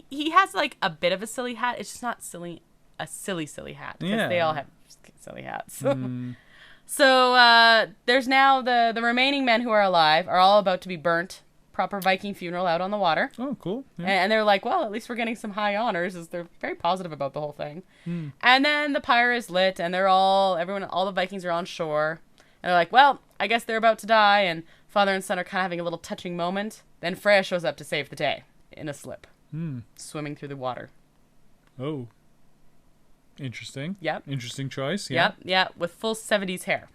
He has like a bit of a silly hat. It's just not a silly hat, because Yeah. they all have silly hats. So there's now the remaining men who are alive are all about to be burnt. Proper Viking funeral out on the water. Oh, cool. Yeah. And they're like, well, at least we're getting some high honors. They're very positive about the whole thing. And then the pyre is lit, and all the Vikings are on shore. And they're like, well, I guess they're about to die. And father and son are kind of having a little touching moment. Then Freya shows up to save the day in a slip, swimming through the water. Oh. Interesting. Yep. Interesting choice. Yeah. Yep, with full 70s hair.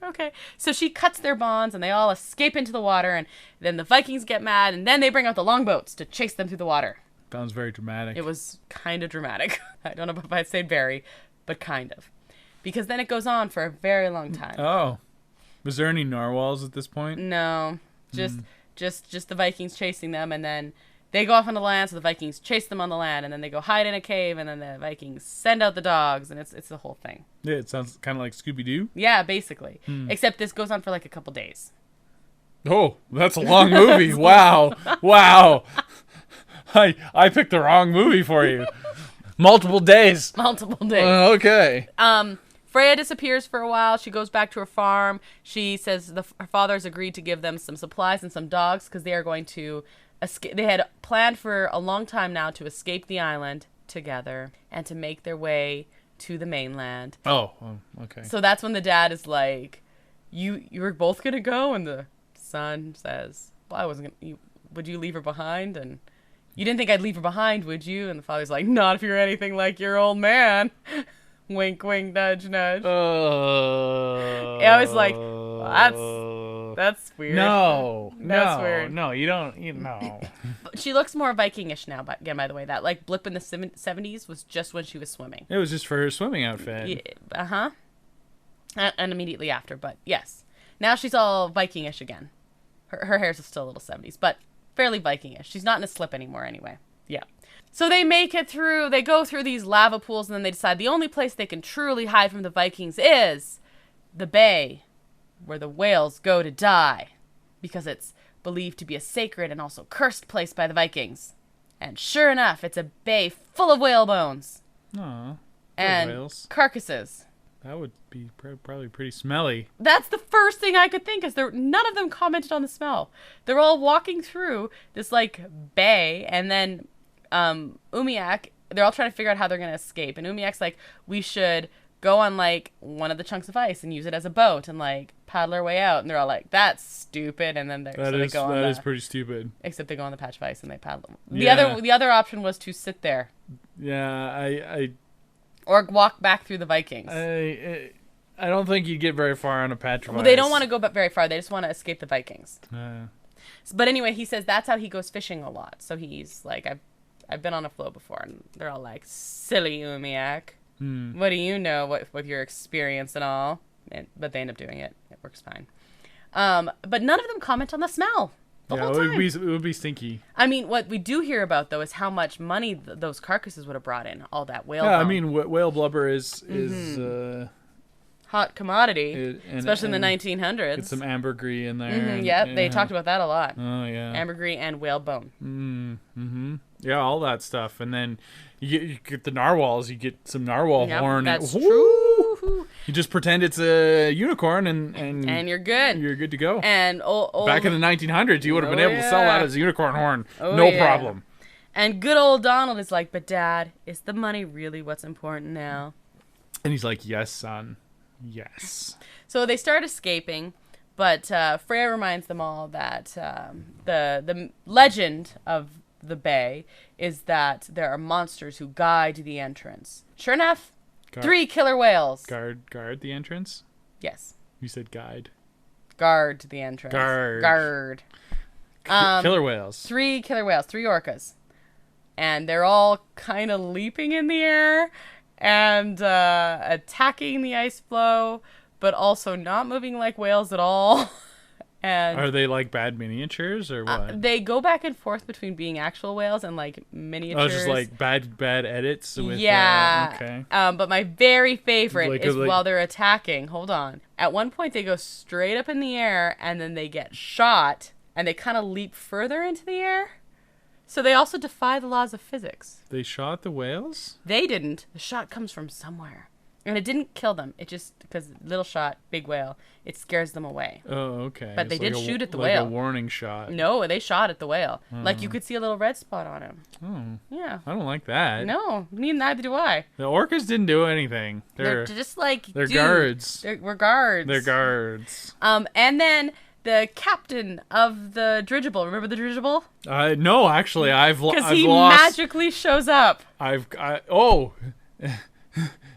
Okay. So she cuts their bonds, and they all escape into the water, and then the Vikings get mad, and then they bring out the longboats to chase them through the water. Sounds very dramatic. It was kind of dramatic. I don't know if I'd say very, but kind of. Because then it goes on for a very long time. Oh. Was there any narwhals at this point? No. Just the Vikings chasing them, and then they go off on the land, so the Vikings chase them on the land, and then they go hide in a cave, and then the Vikings send out the dogs, and it's the whole thing. Yeah, it sounds kind of like Scooby-Doo. Yeah, basically. Except this goes on for like a couple days. Oh, that's a long movie. Wow. I picked the wrong movie for you. Multiple days. Okay. Freya disappears for a while. She goes back to her farm. She says her father's agreed to give them some supplies and some dogs because they are going to escape. They had planned for a long time now to escape the island together and to make their way to the mainland. Oh, okay. So that's when the dad is like, "You were both gonna go," and the son says, "Well, I wasn't gonna. Would you leave her behind?" And you didn't think I'd leave her behind, would you? And the father's like, "Not if you're anything like your old man." Wink, wink, nudge, nudge. I was like, well, that's weird. No, That's weird. No, you don't. You know. She looks more Vikingish now. But again, by the way, that like blip in the 70s was just when she was swimming. It was just for her swimming outfit. And immediately after, but yes, now she's all Vikingish again. Her hair's still a little 70s, but fairly Vikingish. She's not in a slip anymore, anyway. Yeah. So they make it through. They go through these lava pools, and then they decide the only place they can truly hide from the Vikings is the bay, where the whales go to die, because it's believed to be a sacred and also cursed place by the Vikings. And sure enough, it's a bay full of whale bones. Aw, and whales. Carcasses. That would be probably pretty smelly. That's the first thing I could think, is none of them commented on the smell. They're all walking through this like bay, and then Umiak, they're all trying to figure out how they're going to escape. And Umiak's like, we should go on like one of the chunks of ice and use it as a boat and like paddle our way out. And they're all like, that's stupid. And then they go on that is pretty stupid. Except they go on the patch of ice and they paddle. Yeah. The other option was to sit there. Yeah, or walk back through the Vikings. I don't think you get very far on a patch of ice. Well, they don't want to go very far. They just want to escape the Vikings. But anyway, he says that's how he goes fishing a lot. So he's like, I've been on a float before, and they're all like, silly Umiak. What do you know with your experience and all? But they end up doing it. It works fine. But none of them comment on the smell. The whole time. It would be stinky. I mean, what we do hear about, though, is how much money those carcasses would have brought in. All that whale Yeah, bone. I mean, whale blubber is $100 hot commodity, especially in the and 1900s. Get some ambergris in there. Mm-hmm, they talked about that a lot. Oh, yeah. Ambergris and whalebone. Mm-hmm. Yeah, all that stuff. And then you get the narwhals. You get some narwhal horn. That's and, true. You just pretend it's a unicorn and you're good. You're good to go. And back in the 1900s, you would have been able to sell that as a unicorn horn. Oh, no problem. And good old Donald is like, but Dad, is the money really what's important now? And he's like, yes, son. Yes. So they start escaping, but Freya reminds them all that the legend of the bay is that there are monsters who guide the entrance. Sure enough, 3 killer whales. Guard the entrance? Yes. You said guide. Guard the entrance. Guard. Killer whales. 3 killer whales, 3 orcas. And they're all kind of leaping in the air and attacking the ice floe, but also not moving like whales at all. And are they like bad miniatures or what? They go back and forth between being actual whales and like miniatures. Oh, just like bad edits with okay. But my very favorite is like, while they're attacking. Hold on. At one point they go straight up in the air and then they get shot and they kind of leap further into the air. So they also defy the laws of physics. They shot the whales? They didn't. The shot comes from somewhere. And it didn't kill them. It just, because little shot, big whale, it scares them away. Oh, okay. But they did shoot at the like whale. Like a warning shot. No, they shot at the whale. Like you could see a little red spot on him. Oh. Yeah. I don't like that. No, neither do I. The orcas didn't do anything. They're just like, they're guards. We're guards. They're guards. And then the captain of the dirigible. Remember the dirigible? No, actually, I've lost. Because he magically shows up.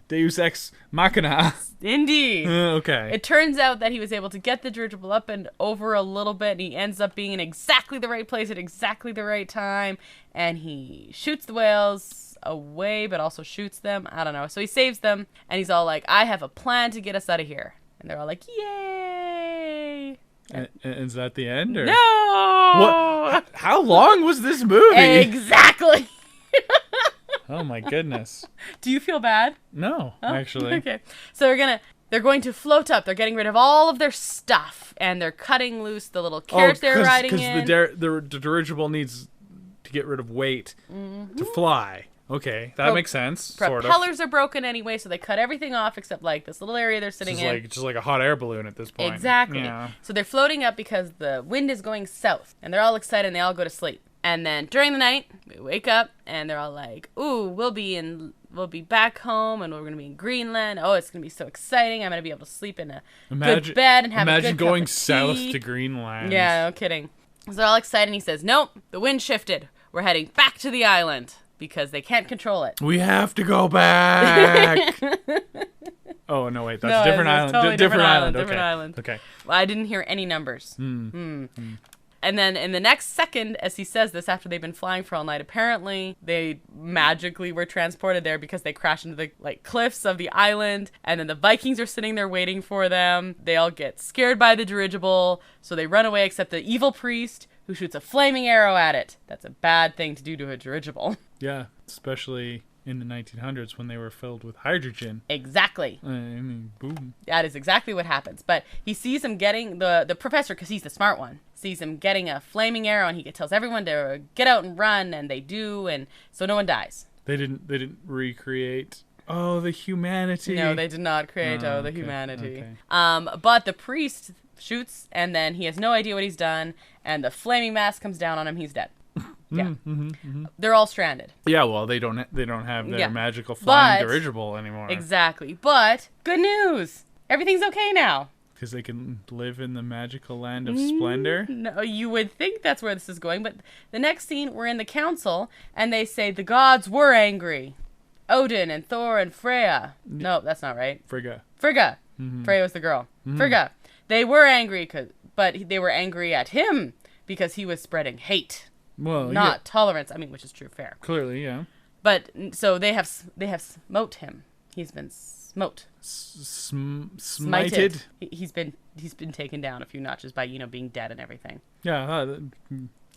Deus Ex Machina. Indeed. Okay. It turns out that he was able to get the dirigible up and over a little bit, and he ends up being in exactly the right place at exactly the right time, and he shoots the whales away, but also shoots them. I don't know. So he saves them, and he's all like, I have a plan to get us out of here. And they're all like, yay! And is that the end? Or? No! What? How long was this movie? Exactly! Oh my goodness. Do you feel bad? No, actually. Okay. So they're going to float up. They're getting rid of all of their stuff, and they're cutting loose the little carriage they're riding in. Because the dirigible needs to get rid of weight to fly. Okay, that makes sense. Sort of. Propellers are broken anyway, so they cut everything off except like this little area they're sitting in. Just like a hot air balloon at this point. Exactly. Yeah. So they're floating up because the wind is going south, and they're all excited and they all go to sleep. And then during the night, we wake up and they're all like, "Ooh, we'll be back home and we're gonna be in Greenland. Oh, it's gonna be so exciting! I'm gonna be able to sleep in a good bed and have a good Imagine going cup of south tea." to Greenland. Yeah, no kidding. So they're all excited and he says, "Nope, the wind shifted. We're heading back to the island because they can't control it. We have to go back." Oh no, wait, that's a different island. Totally different island. Okay. Different island. Okay. Well, I didn't hear any numbers. And then in the next second, as he says this, after they've been flying for all night, apparently they magically were transported there because they crash into the cliffs of the island. And then the Vikings are sitting there waiting for them. They all get scared by the dirigible, so they run away except the evil priest who shoots a flaming arrow at it. That's a bad thing to do to a dirigible. Yeah, especially in the 1900s when they were filled with hydrogen. Exactly. I mean, boom. That is exactly what happens. But he sees him getting, the professor, because he's the smart one, sees him getting a flaming arrow, and he tells everyone to get out and run, and they do, and so no one dies. They didn't recreate the humanity. No, they did not create the humanity. Okay. But the priest shoots, and then he has no idea what he's done, and the flaming mass comes down on him. He's dead. Yeah. They're all stranded. Yeah, well, they don't have their magical flying dirigible anymore. Exactly. But good news. Everything's okay now. Because they can live in the magical land of splendor? No, you would think that's where this is going, but the next scene, we're in the council, and they say the gods were angry. Odin and Thor and Freya. No, that's not right. Frigga. Freya was the girl. Frigga. They were angry, but they were angry at him because he was spreading hate. Well, not tolerance. I mean, which is true, fair. Clearly, yeah. But so they have smote him. He's been smote. Smited. He's been taken down a few notches by being dead and everything. Yeah,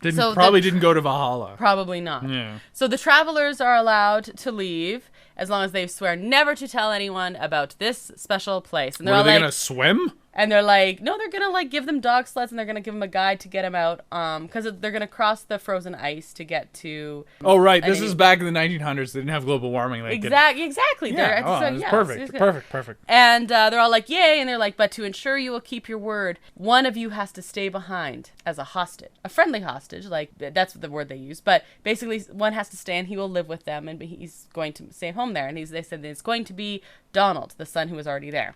Didn't go to Valhalla. Probably not. Yeah. So the travelers are allowed to leave as long as they swear never to tell anyone about this special place. And they're Are they like, gonna swim? and they're like, no, they're gonna like give them dog sleds and they're gonna give them a guide to get them out, because they're gonna cross the frozen ice to get to. Oh right, this is back in the 1900s. They didn't have global warming. Exactly. Yeah, it's perfect. And they're all like, yay, and they're like, but to ensure you will keep your word, one of you has to stay behind as a hostage, a friendly hostage, like that's the word they use. But basically, one has to stay, and he will live with them, and he's going to stay home there. And they said that it's going to be Donald, the son who was already there.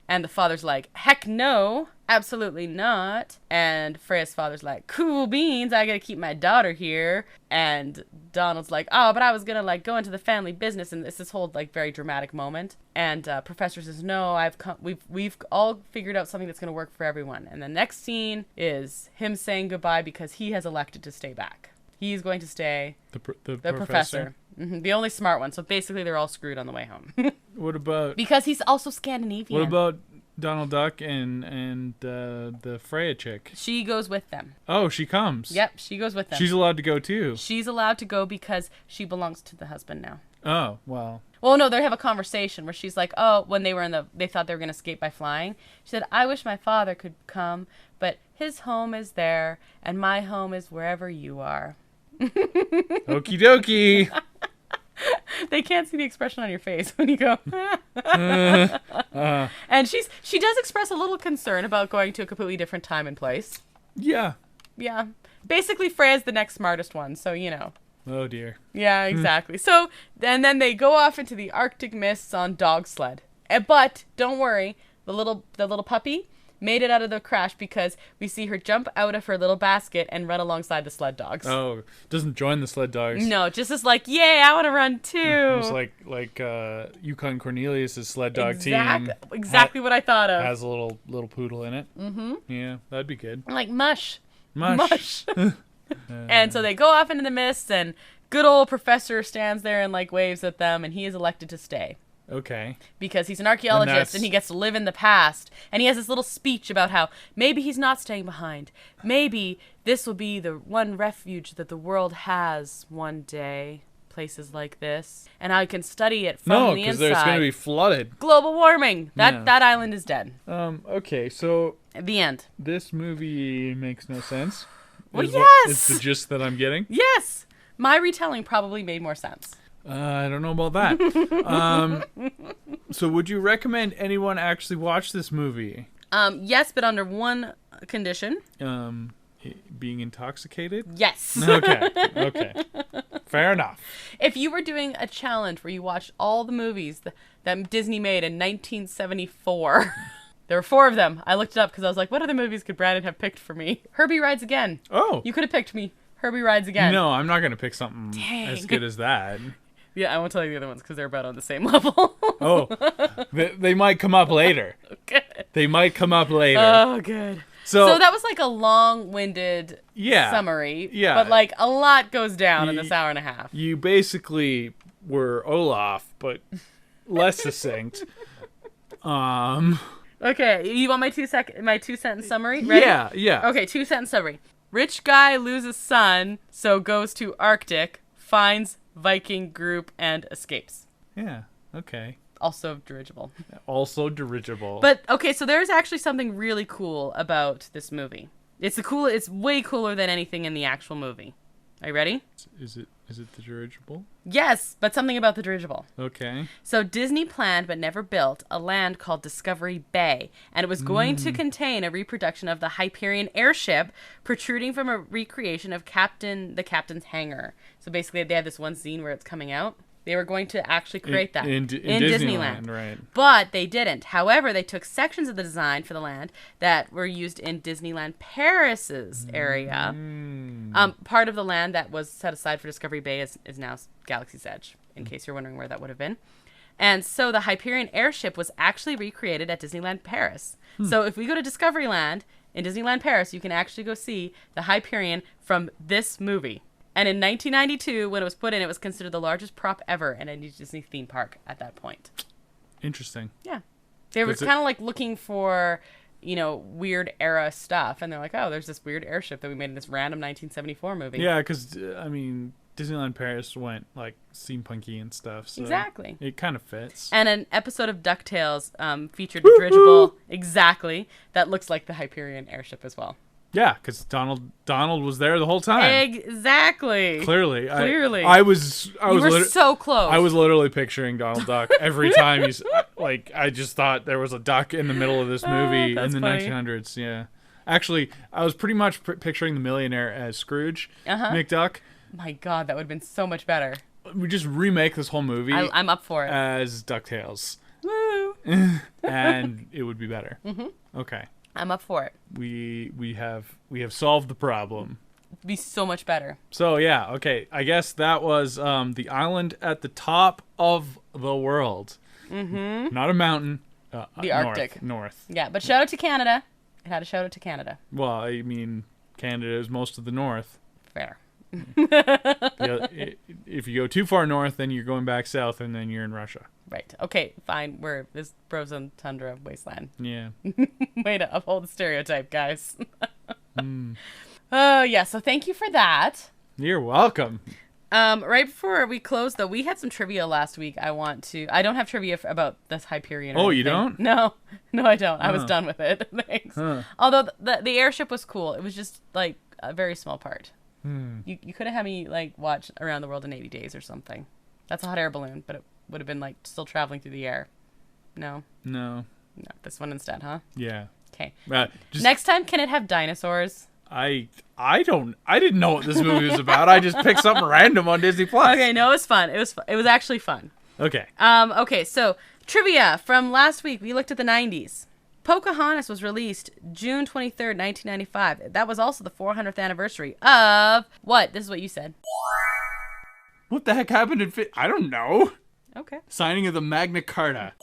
And the father's like, heck no, absolutely not. And Freya's father's like, cool beans, I gotta keep my daughter here. And Donald's like, oh, but I was gonna like go into the family business. And it's this whole like very dramatic moment. And Professor says, no, we've all figured out something that's gonna work for everyone. And the next scene is him saying goodbye because he has elected to stay back. He's going to stay. The professor. Mm-hmm. The only smart one. So basically they're all screwed on the way home. What about... Because he's also Scandinavian. What about Donald Duck and the Freya chick? She goes with them. Oh, she comes. Yep, she goes with them. She's allowed to go too. She's allowed to go because she belongs to the husband now. Oh, well. Well, no, they have a conversation where she's like, oh, when they were they thought they were going to escape by flying. She said, I wish my father could come, but his home is there, and my home is wherever you are. Okie dokie. They can't see the expression on your face when you go. And she does express a little concern about going to a completely different time and place. Yeah. Yeah. Basically, Freya's the next smartest one, so you know. Oh dear. Yeah, exactly. So, and then they go off into the Arctic mists on dog sled. But don't worry, the little puppy made it out of the crash because we see her jump out of her little basket and run alongside the sled dogs. Oh, doesn't join the sled dogs. No, just as like, yay, I want to run too. It's like Yukon Cornelius's sled dog team. Exactly what I thought of. Has a little poodle in it. Mm-hmm. Yeah, that'd be good. Like mush. Mush. And so they go off into the mist, and good old professor stands there and like waves at them, and he is elected to stay. Okay. Because he's an archaeologist and he gets to live in the past. And he has this little speech about how maybe he's not staying behind. Maybe this will be the one refuge that the world has one day. Places like this. And I can study it from the inside. No, because there's going to be flooded. Global warming. That island is dead. Okay, so... At the end. This movie makes no sense. Well, yes! It's the gist that I'm getting. Yes! My retelling probably made more sense. I don't know about that. So would you recommend anyone actually watch this movie? Yes, but under one condition. Being intoxicated? Yes. Okay. Fair enough. If you were doing a challenge where you watched all the movies that Disney made in 1974, there were 4 of them. I looked it up because I was like, what other movies could Brandon have picked for me? Herbie Rides Again. Oh. You could have picked me. Herbie Rides Again. No, I'm not going to pick something as good as that. Yeah, I won't tell you the other ones because they're about on the same level. Oh, they might come up later. Good. They might come up later. Oh, good. So that was like a long-winded summary. Yeah. But like a lot goes down in this hour and a half. You basically were Olaf, but less succinct. Okay, you want my 2-sentence summary? Ready? Yeah. Okay, 2-sentence summary. Rich guy loses son, so goes to Arctic, finds Viking group, and escapes. Yeah, okay. Also dirigible. But, okay, so there's actually something really cool about this movie. It's way cooler than anything in the actual movie. Are you ready? Is it the dirigible? Yes, but something about the dirigible. Okay. So Disney planned but never built a land called Discovery Bay, and it was going to contain a reproduction of the Hyperion airship protruding from a recreation of the captain's hangar. So basically they had this one scene where it's coming out. They were going to actually create that in Disneyland, right? But they didn't. However, they took sections of the design for the land that were used in Disneyland Paris's area. Part of the land that was set aside for Discovery Bay is now Galaxy's Edge, in case you're wondering where that would have been. And so the Hyperion airship was actually recreated at Disneyland Paris. So if we go to Discoveryland in Disneyland Paris, you can actually go see the Hyperion from this movie. And in 1992, when it was put in, it was considered the largest prop ever in a Disney theme park at that point. Interesting. Yeah. They were kind of like looking for, weird era stuff. And they're like, oh, there's this weird airship that we made in this random 1974 movie. Yeah, because, I mean, Disneyland Paris went, like, steampunky and stuff. So exactly. It kind of fits. And an episode of DuckTales featured a dirigible, exactly, that looks like the Hyperion airship as well. Yeah, because Donald was there the whole time. Exactly. Clearly. I was you were so close. I was literally picturing Donald Duck every time he's like. I just thought there was a duck in the middle of this movie in the funny. 1900s. Yeah, actually, I was pretty much picturing the Millionaire as Scrooge McDuck. My God, that would have been so much better. We just remake this whole movie. I'm up for it. As DuckTales. Woo! And it would be better. Okay. I'm up for it. We have solved the problem. It'd be so much better. So yeah, okay. I guess that was the island at the top of the world. Not a mountain. The Arctic. North. Yeah, but shout out to Canada. It had a shout out to Canada. Well, I mean, Canada is most of the north. Fair. If you go too far north, then you're going back south, and then you're in Russia. Right. Okay, fine. We're this frozen tundra wasteland. Yeah. Way to uphold the stereotype, guys. Oh, yeah, so thank you for that. You're welcome. Right before we close, though, we had some trivia last week. I don't have trivia about this Hyperion. Oh, you don't? No, I don't. I was done with it. Thanks. Although the airship was cool. It was just, like, a very small part. You could have had me, like, watch Around the World in 80 Days or something. That's a hot air balloon, but it would have been, like, still traveling through the air. No, this one instead, huh? Yeah. Okay. Just, next time, can it have dinosaurs? I didn't know what this movie was about. I just picked something random on Disney Plus. Okay, no, it was fun. It was actually fun. Okay. Okay, so trivia from last week. We looked at the 90s. Pocahontas was released June 23rd, 1995. That was also the 400th anniversary of what? This is what you said. What the heck happened in I don't know. Okay. Signing of the Magna Carta.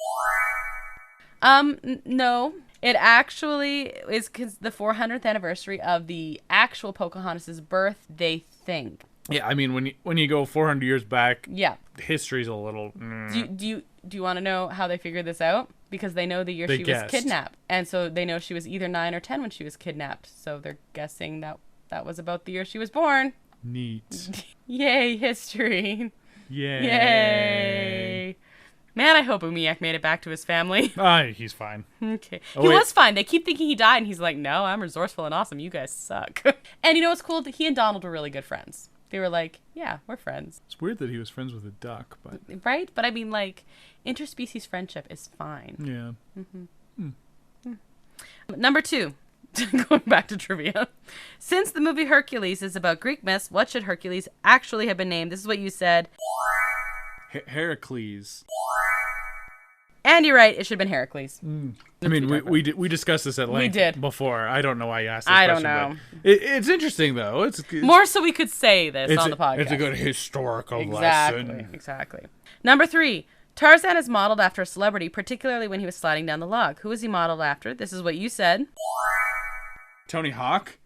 No. It actually is the 400th anniversary of the actual Pocahontas' birth, they think. Yeah, I mean, when you go 400 years back, yeah, history's a little... Do you want to know how they figured this out? Because they know the year she was kidnapped. And so they know she was either 9 or 10 when she was kidnapped. So they're guessing that was about the year she was born. Neat. Yay, history. Yay. Yay. Man, I hope Umiak made it back to his family. He's fine. Okay. He was fine. They keep thinking he died, and he's like, no, I'm resourceful and awesome. You guys suck. And you know what's cool? He and Donald were really good friends. They were like, yeah, we're friends. It's weird that he was friends with a duck, but... Right? But I mean, like, interspecies friendship is fine. Yeah. Number 2. Going back to trivia. Since the movie Hercules is about Greek myths, what should Hercules actually have been named? This is what you said. Heracles. And you're right. It should have been Heracles. I mean, we discussed this at length before. I don't know why you asked this question. I don't know. It's interesting, though. It's more so we could say this on the podcast. It's a good historical lesson. Exactly. Number 3. Tarzan is modeled after a celebrity, particularly when he was sliding down the log. Who is he modeled after? This is what you said. Tony Hawk?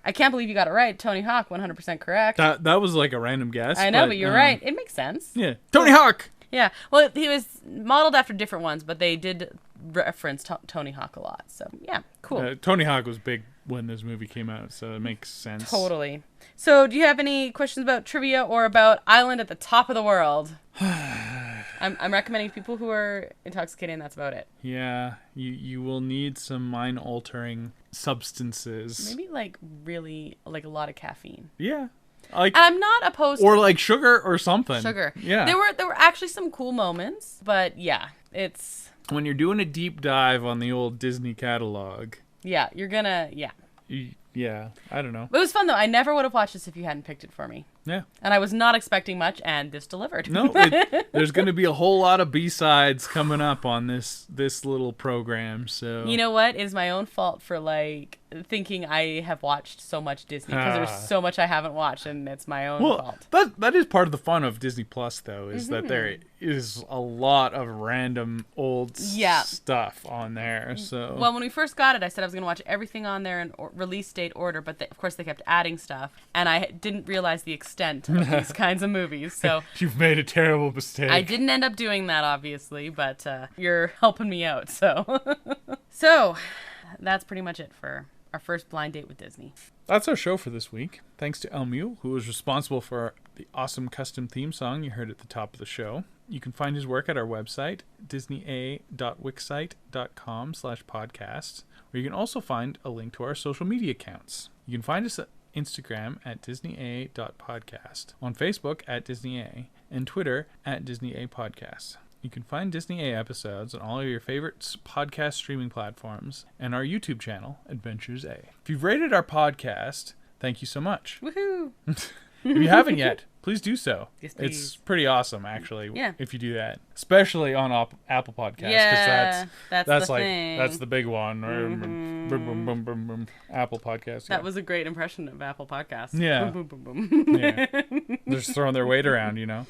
I can't believe you got it right. Tony Hawk, 100% correct. That was like a random guess. I know, but you're right. It makes sense. Yeah. Tony Hawk! Yeah. Well, he was modeled after different ones, but they did reference Tony Hawk a lot. So, yeah, cool. Tony Hawk was big when this movie came out, so it makes sense. Totally. So, do you have any questions about trivia or about Island at the Top of the World? I'm recommending people who are intoxicated, and that's about it. Yeah, you will need some mind-altering substances. Maybe, like, really, like, a lot of caffeine. Yeah. Like, I'm not opposed or like sugar or something. Sugar. Yeah. There were actually some cool moments, but yeah, it's... When you're doing a deep dive on the old Disney catalog. Yeah, you're gonna... Yeah. Yeah, I don't know. It was fun, though. I never would have watched this if you hadn't picked it for me. Yeah. And I was not expecting much, and this delivered. No, there's going to be a whole lot of B-sides coming up on this little program, so... You know what? It is my own fault for, like, thinking I have watched so much Disney, because there's so much I haven't watched, and it's my own fault. That is part of the fun of Disney Plus, though, is that there is a lot of random old stuff on there, so... Well, when we first got it, I said I was going to watch everything on there in release date order, but of course they kept adding stuff, and I didn't realize the extent of these kinds of movies, so... You've made a terrible mistake. I didn't end up doing that, obviously, but you're helping me out, so... So, that's pretty much it for our first blind date with Disney. That's our show for this week. Thanks to El Mule, who was responsible for the awesome custom theme song you heard at the top of the show. You can find his work at our website, disneya.wixsite.com/podcasts, where you can also find a link to our social media accounts. You can find us at Instagram at disneya.podcast, on Facebook at disneya, and Twitter at disneyapodcast. You can find Disney A episodes on all of your favorite podcast streaming platforms and our YouTube channel, Adventures A. If you've rated our podcast, thank you so much. Woohoo! If you haven't yet, please do so. Yes, please. It's pretty awesome, actually, Yeah. if you do that. Especially on Apple Podcasts. Yeah, that's the like, thing. that's the big one. Mm-hmm. Boom, boom, boom, boom, boom. Apple Podcasts. That was a great impression of Apple Podcasts. Yeah. Boom, boom, boom, boom. Yeah. They're just throwing their weight around, you know?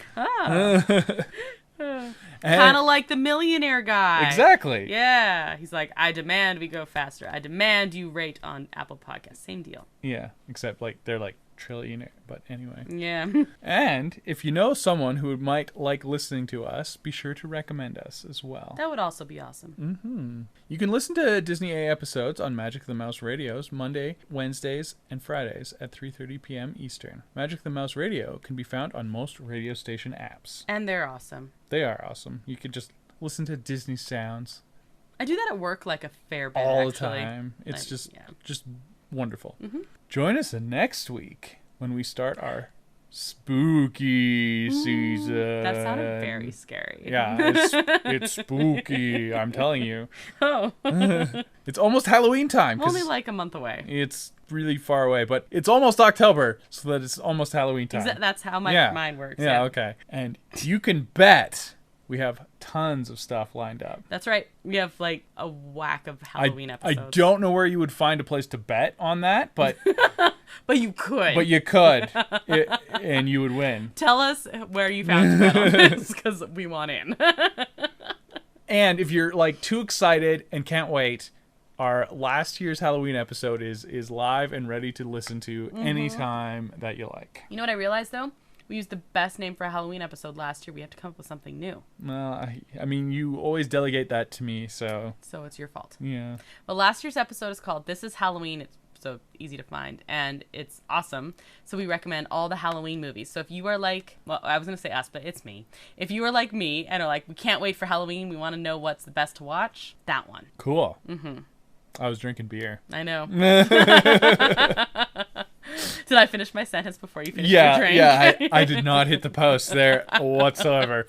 Kind of like the Millionaire guy. Exactly. Yeah. He's like, I demand we go faster. I demand you rate on Apple Podcasts. Same deal. Yeah, except like they're like trillionaire, but anyway. Yeah. And if you know someone who might like listening to us, be sure to recommend us as well. That would also be awesome. You can listen to Disney A episodes on Magic the Mouse Radios Monday, Wednesdays, and Fridays at 3:30 p.m. Eastern. Magic the Mouse Radio can be found on most radio station apps. And they're awesome. They are awesome. You could just listen to Disney sounds I do that at work like a fair bit, all actually. the time. It's Like, just wonderful. Mm-hmm. Join us next week when we start our spooky season. That sounded very scary. Yeah, it's spooky. I'm telling you. Oh. It's almost Halloween time. 'Cause Only like a month away. it's really far away, but it's almost October, so that it's almost Halloween time. That's how my mind works. Yeah, okay. And you can bet we have tons of stuff lined up. That's right. We have like a whack of Halloween I episodes. don't know where you would find a place to bet on that, but But you could. but you could, and you would win. Tell us where you found to bet on this, because we want in. And if you're like too excited and can't wait, our last year's Halloween episode is live and ready to listen to anytime that you like. You know what I realized though? We used the best name for a Halloween episode last year. We have to come up with something new. Well, I mean, you always delegate that to me, so So it's your fault. yeah. Well, last year's episode is called This is Halloween. It's so easy to find, and it's awesome. So we recommend all the Halloween movies. So if you are like, well, I was going to say us, but it's me. If you are like me and are like, we can't wait for Halloween, we want to know what's the best to watch, that one. Cool. I was drinking beer. I know. Did I finish my sentence before you finished your drink? Yeah, I did not hit the post there whatsoever.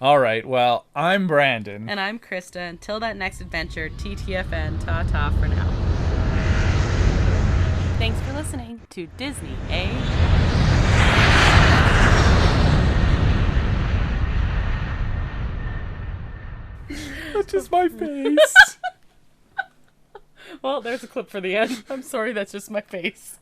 All right, well, I'm Brandon. And I'm Krysta. Until that next adventure, TTFN, ta-ta for now. Thanks for listening to Disney A. That's just my face. Well, there's a clip for the end. I'm sorry, that's just my face.